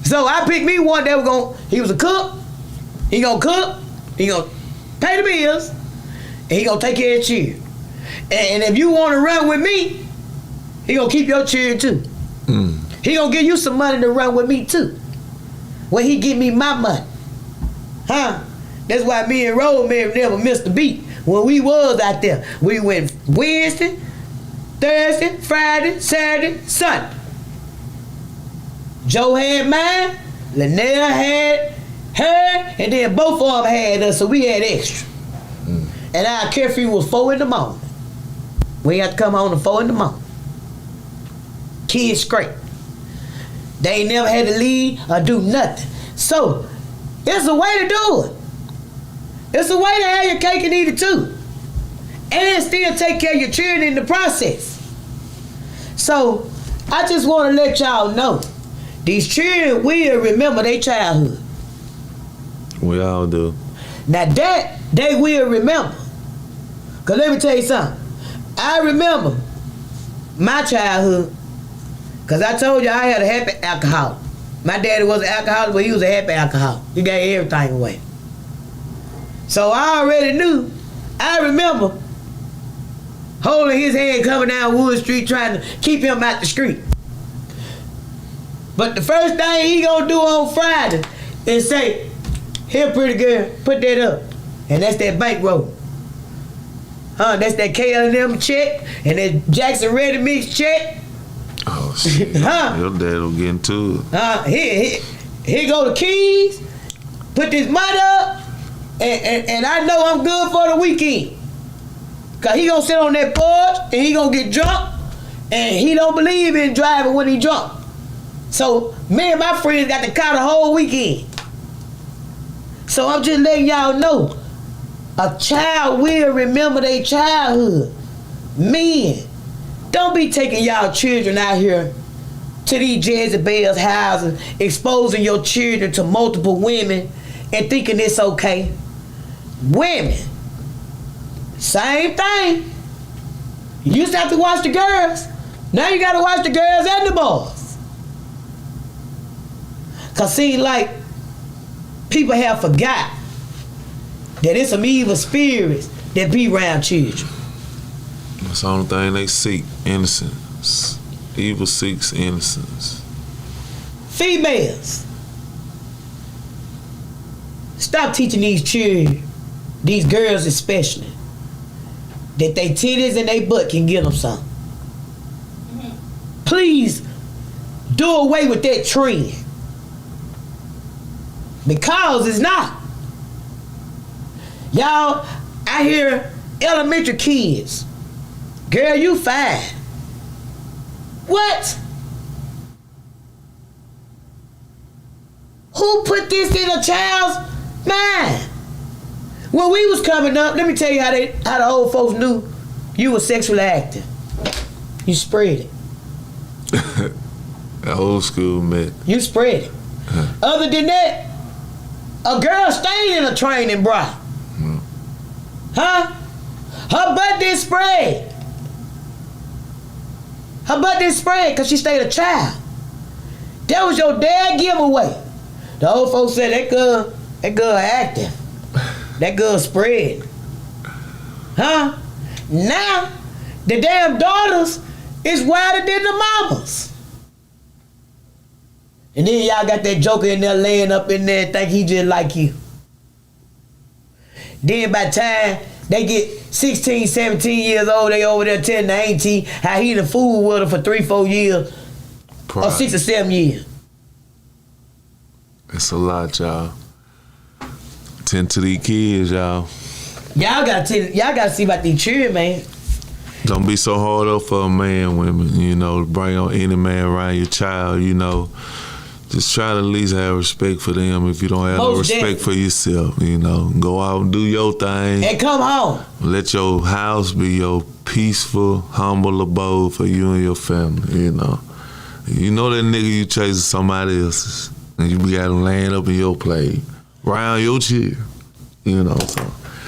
So I picked me one that he was a cook. He gonna cook. He gonna pay the bills. And he gonna take care of children. And if you want to run with me, he gonna keep your children too. He gonna give you some money to run with me too. When he give me my money. That's why me and Rosemary never missed a beat. When we was out there, we went Wednesday, Thursday, Friday, Saturday, Sunday. Joe had mine, Linnell had her, and then both of them had us, so we had extra. And our curfew was 4 in the morning. We had to come home at 4 in the morning. Kids straight. They ain't never had to leave or do nothing. So, it's a way to do it. It's a way to have your cake and eat it too. And still take care of your children in the process. So, I just want to let y'all know, these children will remember their childhood. We all do. Now that, they will remember. Because let me tell you something. I remember my childhood. Because I told you I had a happy alcoholic. My daddy was an alcoholic, but he was a happy alcoholic. He gave everything away. So I already knew. I remember holding his hand coming down Wood Street trying to keep him out the street. But the first thing he gonna do on Friday is say, here, pretty girl, put that up. And that's that bankroll. That's that K&M check and that Jackson Ready Mix check. Oh, shit. Your dad will get into it. Here go the keys. Put this money up. And I know I'm good for the weekend. Because he gonna sit on that porch and he gonna get drunk. And he don't believe in driving when he drunk. So me and my friends got the car the whole weekend. So I'm just letting y'all know, a child will remember their childhood. Men, don't be taking y'all children out here to these Jezebel's houses, exposing your children to multiple women and thinking it's okay. Women, same thing. You used to have to watch the girls. Now you gotta watch the girls and the boys. Cause see, like, people have forgot that it's some evil spirits that be around children. That's the only thing they seek, innocence. Evil seeks innocence. Females, stop teaching these children, these girls especially, that they titties and they butt can get them something. Please do away with that trend. Because it's not. Y'all, I hear elementary kids, girl, you fine. What? Who put this in a child's mind? When we was coming up, let me tell you how the old folks knew you were sexually active. You spread it. That old school myth. You spread it. Other than that, a girl stayed in a training bra. Her butt didn't spread. Her butt didn't spread because she stayed a child. That was your dad giveaway. The old folks said that girl That girl active. That girl spread. Huh? Now, the damn daughters is wilder than the mamas. And then y'all got that joker in there laying up in there and think he just like you. Then by the time they get 16, 17 years old, they over there telling the auntie how he done fooled with her for 3-4 years. Or 6 or 7 years. It's a lot, y'all. Tend to these kids, y'all. Y'all gotta see about these children, man. Don't be so hard up for a man, women, you know, to bring on any man around your child, you know. Just try to at least have respect for them if you don't have no respect for yourself, you know. Go out and do your thing. And come home. Let your house be your peaceful, humble abode for you and your family, you know. You know that nigga you chasing somebody else's, and you got him laying up in your plate, around your chair, you know, so.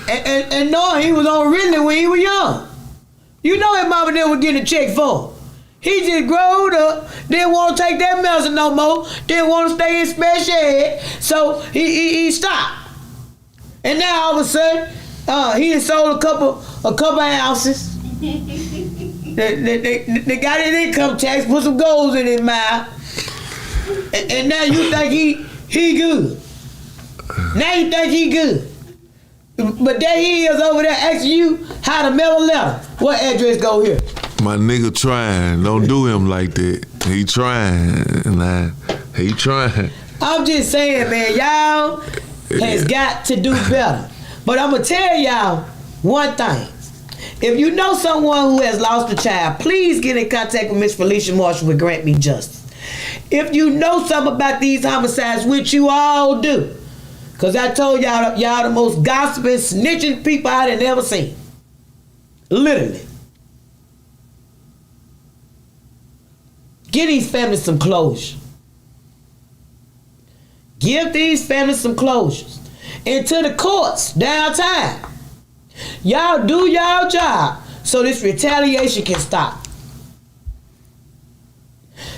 And knowing he was on Ridley when he was young. You know his mama never was getting a check for him. He just growed up, didn't want to take that medicine no more, didn't want to stay in special ed, so he stopped. And now all of a sudden, he done sold a couple ounces. They got his income tax, put some golds in his mouth, and now you think he good. Now you think he good. But there he is over there asking you how to mail a letter. What address go here? My nigga trying. Don't do him like that. He trying. Nah, he trying. I'm just saying, man, y'all has got to do better. But I'm going to tell y'all one thing. If you know someone who has lost a child, please get in contact with Miss Felicia Marshall with Grant Me Justice. If you know something about these homicides, which you all do, because I told y'all the most gossiping, snitching people I had ever seen. Literally. Give these families some closure. Give these families some closures. And to the courts downtown. Y'all do y'all job so this retaliation can stop.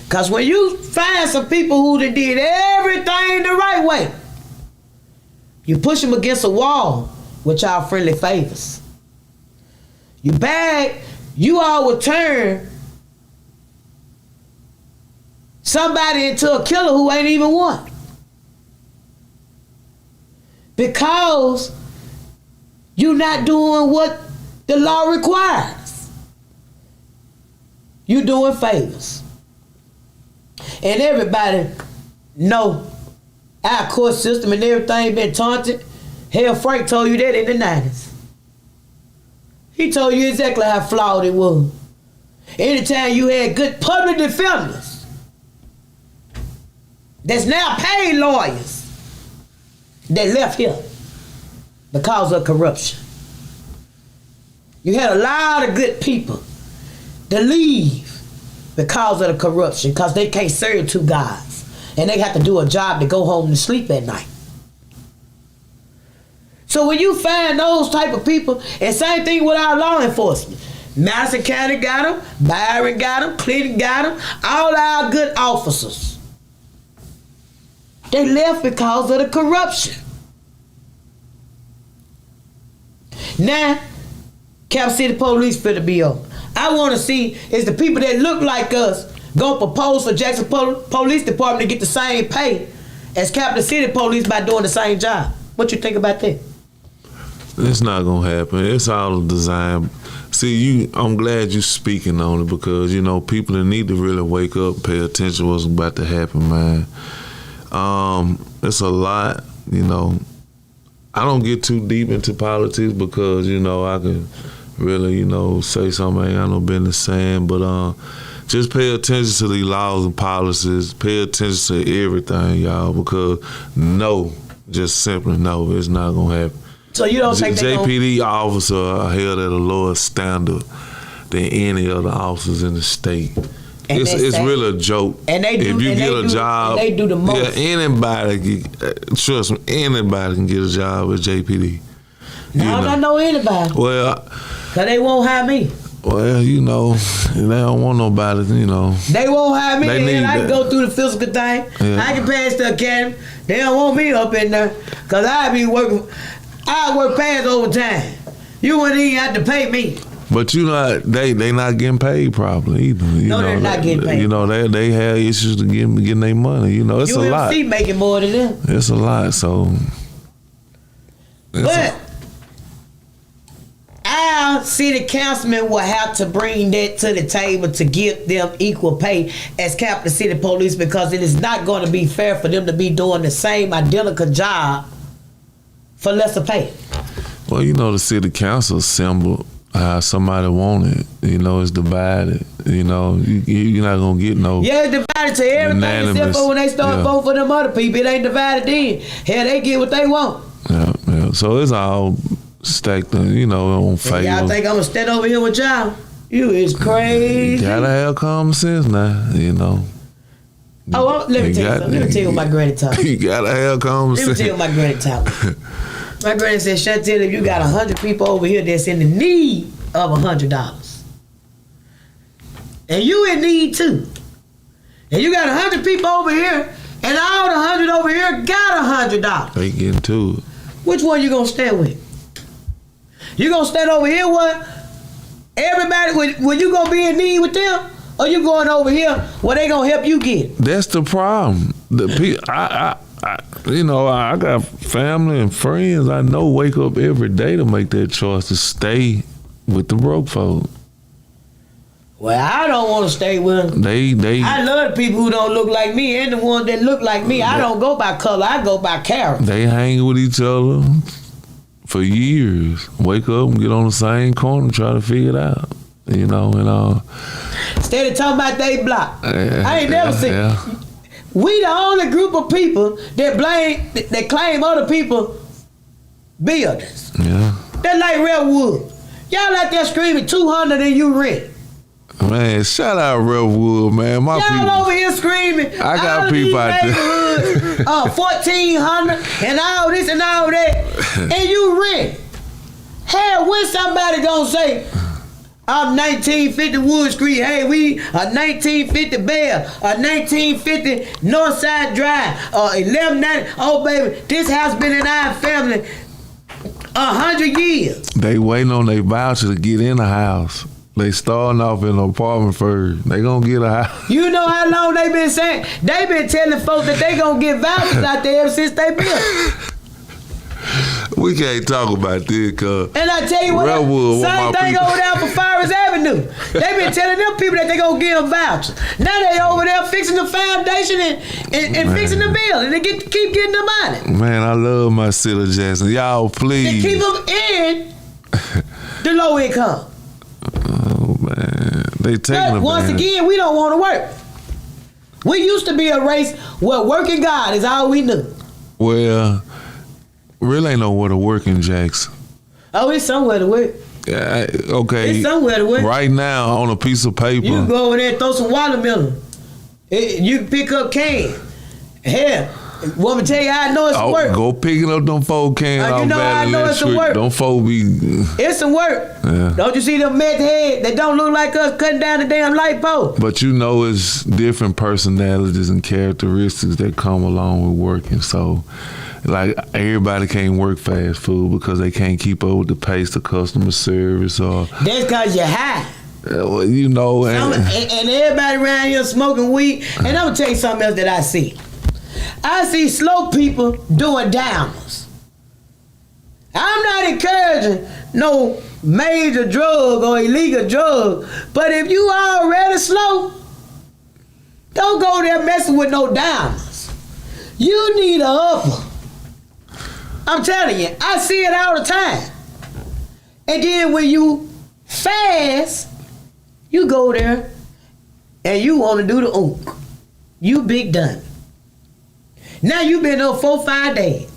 Because when you find some people who did everything the right way, you push them against a wall with y'all friendly favors. You all will turn somebody into a killer who ain't even one. Because you're not doing what the law requires. You're doing favors. And everybody know our court system and everything been taunted. Hell, Frank told you that in the 90s. He told you exactly how flawed it was. Anytime you had good public defenders that's now paid lawyers that left here because of corruption. You had a lot of good people that leave because of the corruption, because they can't serve two gods. And they have to do a job to go home and sleep at night. So when you find those type of people, and same thing with our law enforcement. Madison County got them, Byron got them, Clinton got them, all our good officers. They left because of the corruption. Now, Cap City Police finna be over. I want to see is the people that look like us gonna propose for Jackson Police Department to get the same pay as Capital City Police by doing the same job. What you think about that? It's not gonna happen. It's all designed. See, I'm glad you speaking on it because, you know, people that need to really wake up, pay attention to what's about to happen, man. It's a lot, you know. I don't get too deep into politics because, you know, I can really, you know, say something I ain't got no business saying, but just pay attention to these laws and policies. Pay attention to everything, y'all, because just simply no, it's not gonna happen. So you don't think JPD officers are held at a lower standard than any other officers in the state. It's really a joke. And they do, if you get a job, they do the most. Yeah, anybody, trust me, anybody can get a job at JPD. No, I don't know anybody. Well, because they won't hire me. Well, you know, they don't want nobody, you know. They won't have me They in there. need I can that. go through the physical thing. Yeah. I can pass the academy. They don't want me up in there. Because I work past overtime. You wouldn't even have to pay me. But you know, they not getting paid properly either. No, they're not getting paid. You know, they have issues to getting their money. You know, it's a lot. UFC making more than them. It's a lot, so. But our city councilman will have to bring that to the table to give them equal pay as Capital City Police, because it is not going to be fair for them to be doing the same identical job for lesser pay. Well, you know, the city council assembled how somebody want it. You know, it's divided. You know, you're not gonna get no. Yeah, it's divided to everything except for when they start voting for them other people. It ain't divided then. Hell, they get what they want. Yeah. So it's all stacked, you know, on favor. Y'all think I'm gonna stand over here with y'all? You is crazy. You gotta have common sense now, you know. Oh, let me tell you something. Let me tell you what my granny taught me. You gotta have common sense. Let me tell you what my granny taught me. My granny said, Shantell, if you got 100 people over here that's in the need of $100, and you in need too, and you got 100 people over here, and all the 100 over here got $100, They getting to it. which one you gonna stand with? You gonna stand over here with everybody when you gonna be in need with them, or you going over here where they gonna help you get it? That's the problem. The people, you know, I got family and friends I know wake up every day to make that choice to stay with the broke folk. Well, I don't want to stay with them. They I love the people who don't look like me and the ones that look like me. I don't go by color. I go by character. they hang with each other for years. Wake up and get on the same corner and try to figure it out. You know, and Instead of talking about they block. I ain't never seen. Yeah. We the only group of people that claim other people buildings. Yeah. They're like Redwood. Y'all out there screaming 200 and you rent. Man, shout out Redwood, man. My Y'all people. over here screaming. I got all people these out there. neighborhoods, 1,400 and all this and all that, and you rent. Hell, when somebody gonna say, I'm 1950 Wood Street, hey, we a 1950 Bell, a 1950 Northside Drive, 1190, oh baby, this house been in our family 100 years. They waiting on their voucher to get in the house. They starting off in an apartment first. They gonna get a house. You know how long they been saying? They been telling folks that they gonna get vouchers out there ever since they built. We can't talk about this, cause And I tell you what, Redwood, same thing over there for Forest Avenue. They been telling them people that they gonna give them vouchers. Now they over there fixing the foundation and fixing the building. They keep getting the money. man, I love my city, Jackson. Y'all, They please. keep them in the low income. Oh man, they taking But once advantage. again, we don't want to work. We used to be a race where working God is all we knew. Well, really ain't nowhere to work in Jackson. Oh, it's somewhere to work. Yeah, okay. It's somewhere to work. Right now, on a piece of paper. You can go over there and throw some watermelon. You can pick up cans. Hell, want me to tell you how I know it's some work? Go picking up them 4 cans You off know how I know Valley it's some Street. work? Them folk be. It's some work. Yeah. Don't you see them meth heads that don't look like us cutting down the damn light pole? But you know, it's different personalities and characteristics that come along with working. So, like, everybody can't work fast food because they can't keep up with the pace of customer service or, That's because you're high. well, you know. And everybody around here smoking weed. And I'm going to tell you something else that I see. I see slow people doing downers. I'm not encouraging no major drug or illegal drug, but if you already slow, don't go there messing with no downers. You need a upper. I'm telling you, I see it all the time. And then when you fast, you go there and you want to do the oonk. You big done. Now you been up 4-5 days.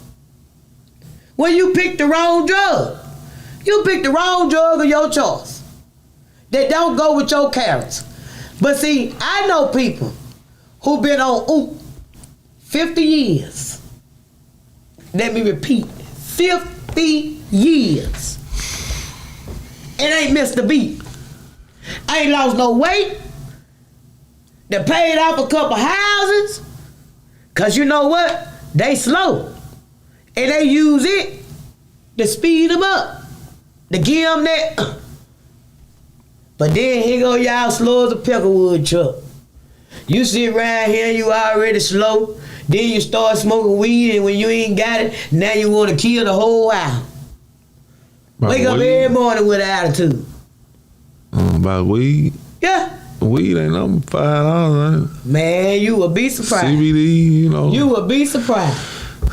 When you picked the wrong drug. You picked the wrong drug of your choice. That don't go with your character. But see, I know people who been on oonk 50 years. Let me repeat, 50 years. And ain't missed a beat. I ain't lost no weight. They paid off a couple houses. Cause you know what? They slow. And they use it to speed them up. To give them that. But then here go y'all slow as a peckerwood truck. You sit around here, you already slow. Then you start smoking weed, and when you ain't got it, now you want to kill the whole house. Wake up every morning with an attitude. About weed? Yeah. Weed ain't nothing $5, ain't it? Man, you will be surprised. CBD, you know. You will be surprised.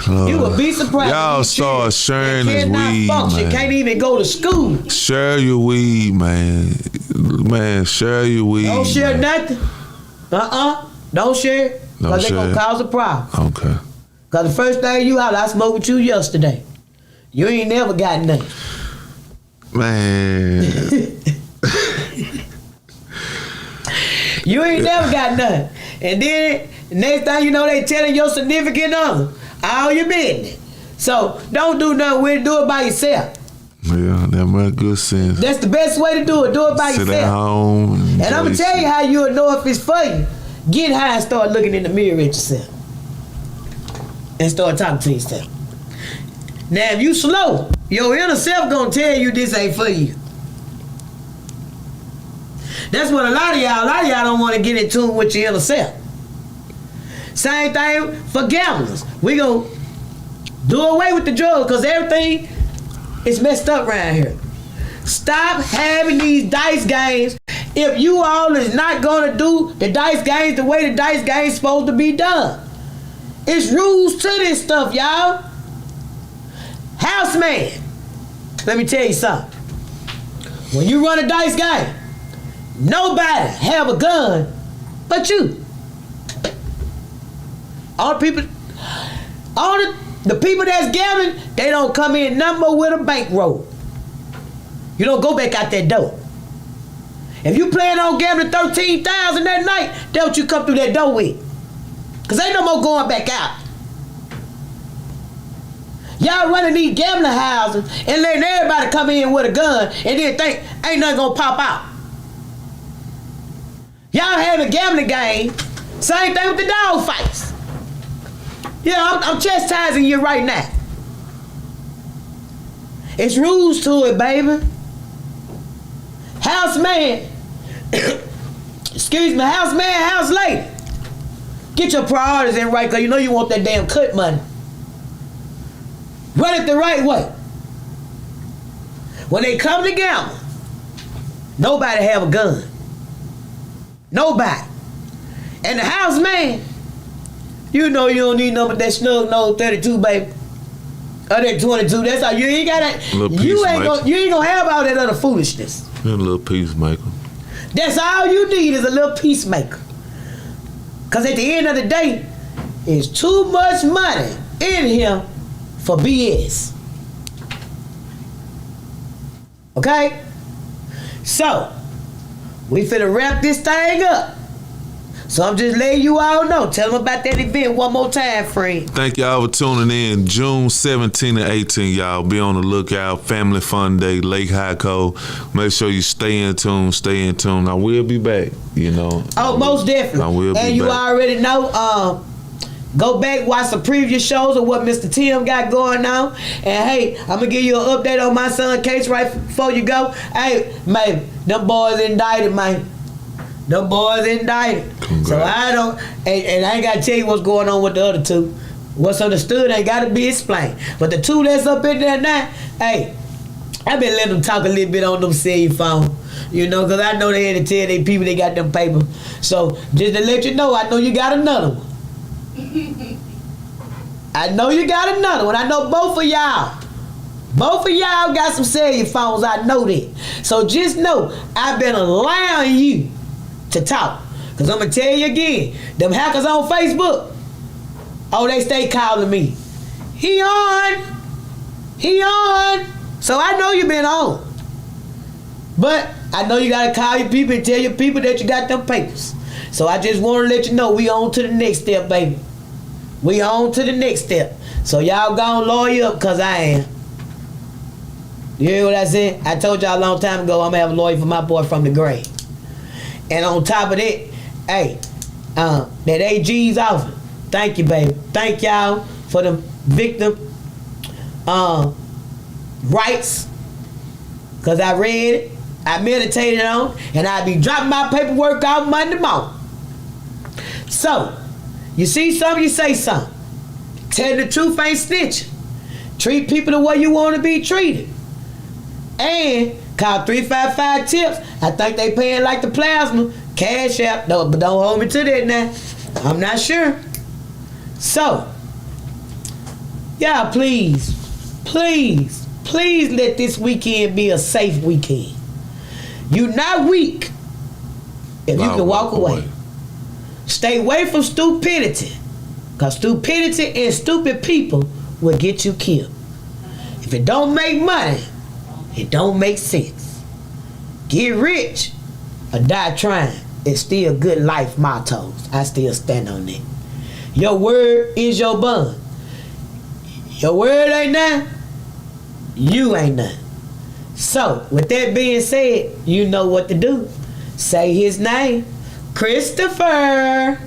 You will be surprised. Y'all start sharing this weed, man. Can't even go to school. Share your weed, man. Man, share your weed. Don't share nothing. Don't share it. Because they're going to cause a problem. Okay. Because the first thing you out, I smoked with you yesterday. You ain't never got nothing. Man. You ain't never got nothing. And then, the next thing you know, they telling your significant other all your business. So, don't do nothing with it. Do it by yourself. Yeah, that makes good sense. That's the best way to do it. Do it by Sit yourself. at home. And I'm going to tell you how you'll know if it's for you. Get high and start looking in the mirror at yourself. And start talking to yourself. Now, if you slow, your inner self going to tell you this ain't for you. That's what a lot of y'all don't want to get in tune with your inner self. Same thing for gamblers. We gonna do away with the drugs because everything is messed up around here. Stop having these dice games if you all is not gonna do the dice games the way the dice games supposed to be done. It's rules to this stuff, y'all. Houseman, let me tell you something. When you run a dice game, nobody have a gun but you. All the people that's gambling, they don't come in nothing but with a bankroll. You don't go back out that door. If you plan on gambling $13,000 that night, that's what you come through that door with. Cause ain't no more going back out. Y'all running these gambling houses and letting everybody come in with a gun and then think ain't nothing gonna pop out. Y'all having gambling game, same thing with the dog fights. Yeah, I'm chastising you right now. It's rules to it, baby. Houseman, excuse me, houseman, house lady. Get your priorities in right, because you know you want that damn cut money. Run it the right way. When they come to gamble, nobody have a gun. Nobody. And the houseman, you know you don't need nothing but that snug nose 32, baby. Or that 22. That's all. You ain't got that. You ain't gonna have all that other foolishness. You're a little peacemaker. That's all you need is a little peacemaker. Cause at the end of the day, it's too much money in here for BS. Okay? So, we finna wrap this thing up. So I'm just letting you all know. Tell them about that event one more time, friend. Thank y'all for tuning in. June 17 and 18, y'all. Be on the lookout. Family Fun Day, Lake Hyco. Make sure you stay in tune. I will be back, you know. Oh, most definitely. I will be back. And you already know, go back, watch some previous shows of what Mr. Tim got going on. And hey, I'm going to give you an update on my son case right before you go. Hey, man, them boys indicted, man. Them boys indicted. Congrats. So I don't, and I ain't got to tell you what's going on with the other two. What's understood ain't got to be explained. But the two that's up in there now, hey, I've been letting them talk a little bit on them cell phone. You know, because I know they had to tell their people they got them papers. So just to let you know, I know you got another one. I know you got another one. I know both of y'all. Both of y'all got some cell phones. I know that. So just know, I've been allowing you to talk. Because I'm going to tell you again, them hackers on Facebook, oh, they stay calling me. He on. So I know you been on. But I know you got to call your people and tell your people that you got them papers. So I just want to let you know we on to the next step, baby. We on to the next step. So y'all gonna lawyer up because I am. You hear what I said? I told y'all a long time ago I'm going to have a lawyer for my boy from the grave. And on top of that, hey, that AG's offer. Thank you, baby. Thank y'all for the victim rights. Because I read it, I meditated on it, and I'll be dropping my paperwork off Monday morning. So, you see something, you say something. Tell the truth ain't snitching. Treat people the way you want to be treated. And call 355-TIPS. I think they paying like the plasma. Cash out. No, but don't hold me to that now. I'm not sure. So, y'all please let this weekend be a safe weekend. You're not weak if you can walk away. Stay away from stupidity. Because stupidity and stupid people will get you killed. If it don't make money, it don't make sense. Get rich or die trying. It's still good life mottos. I still stand on that. Your word is your bond. Your word ain't none. You ain't none. So, with that being said, you know what to do. Say his name. Christopher.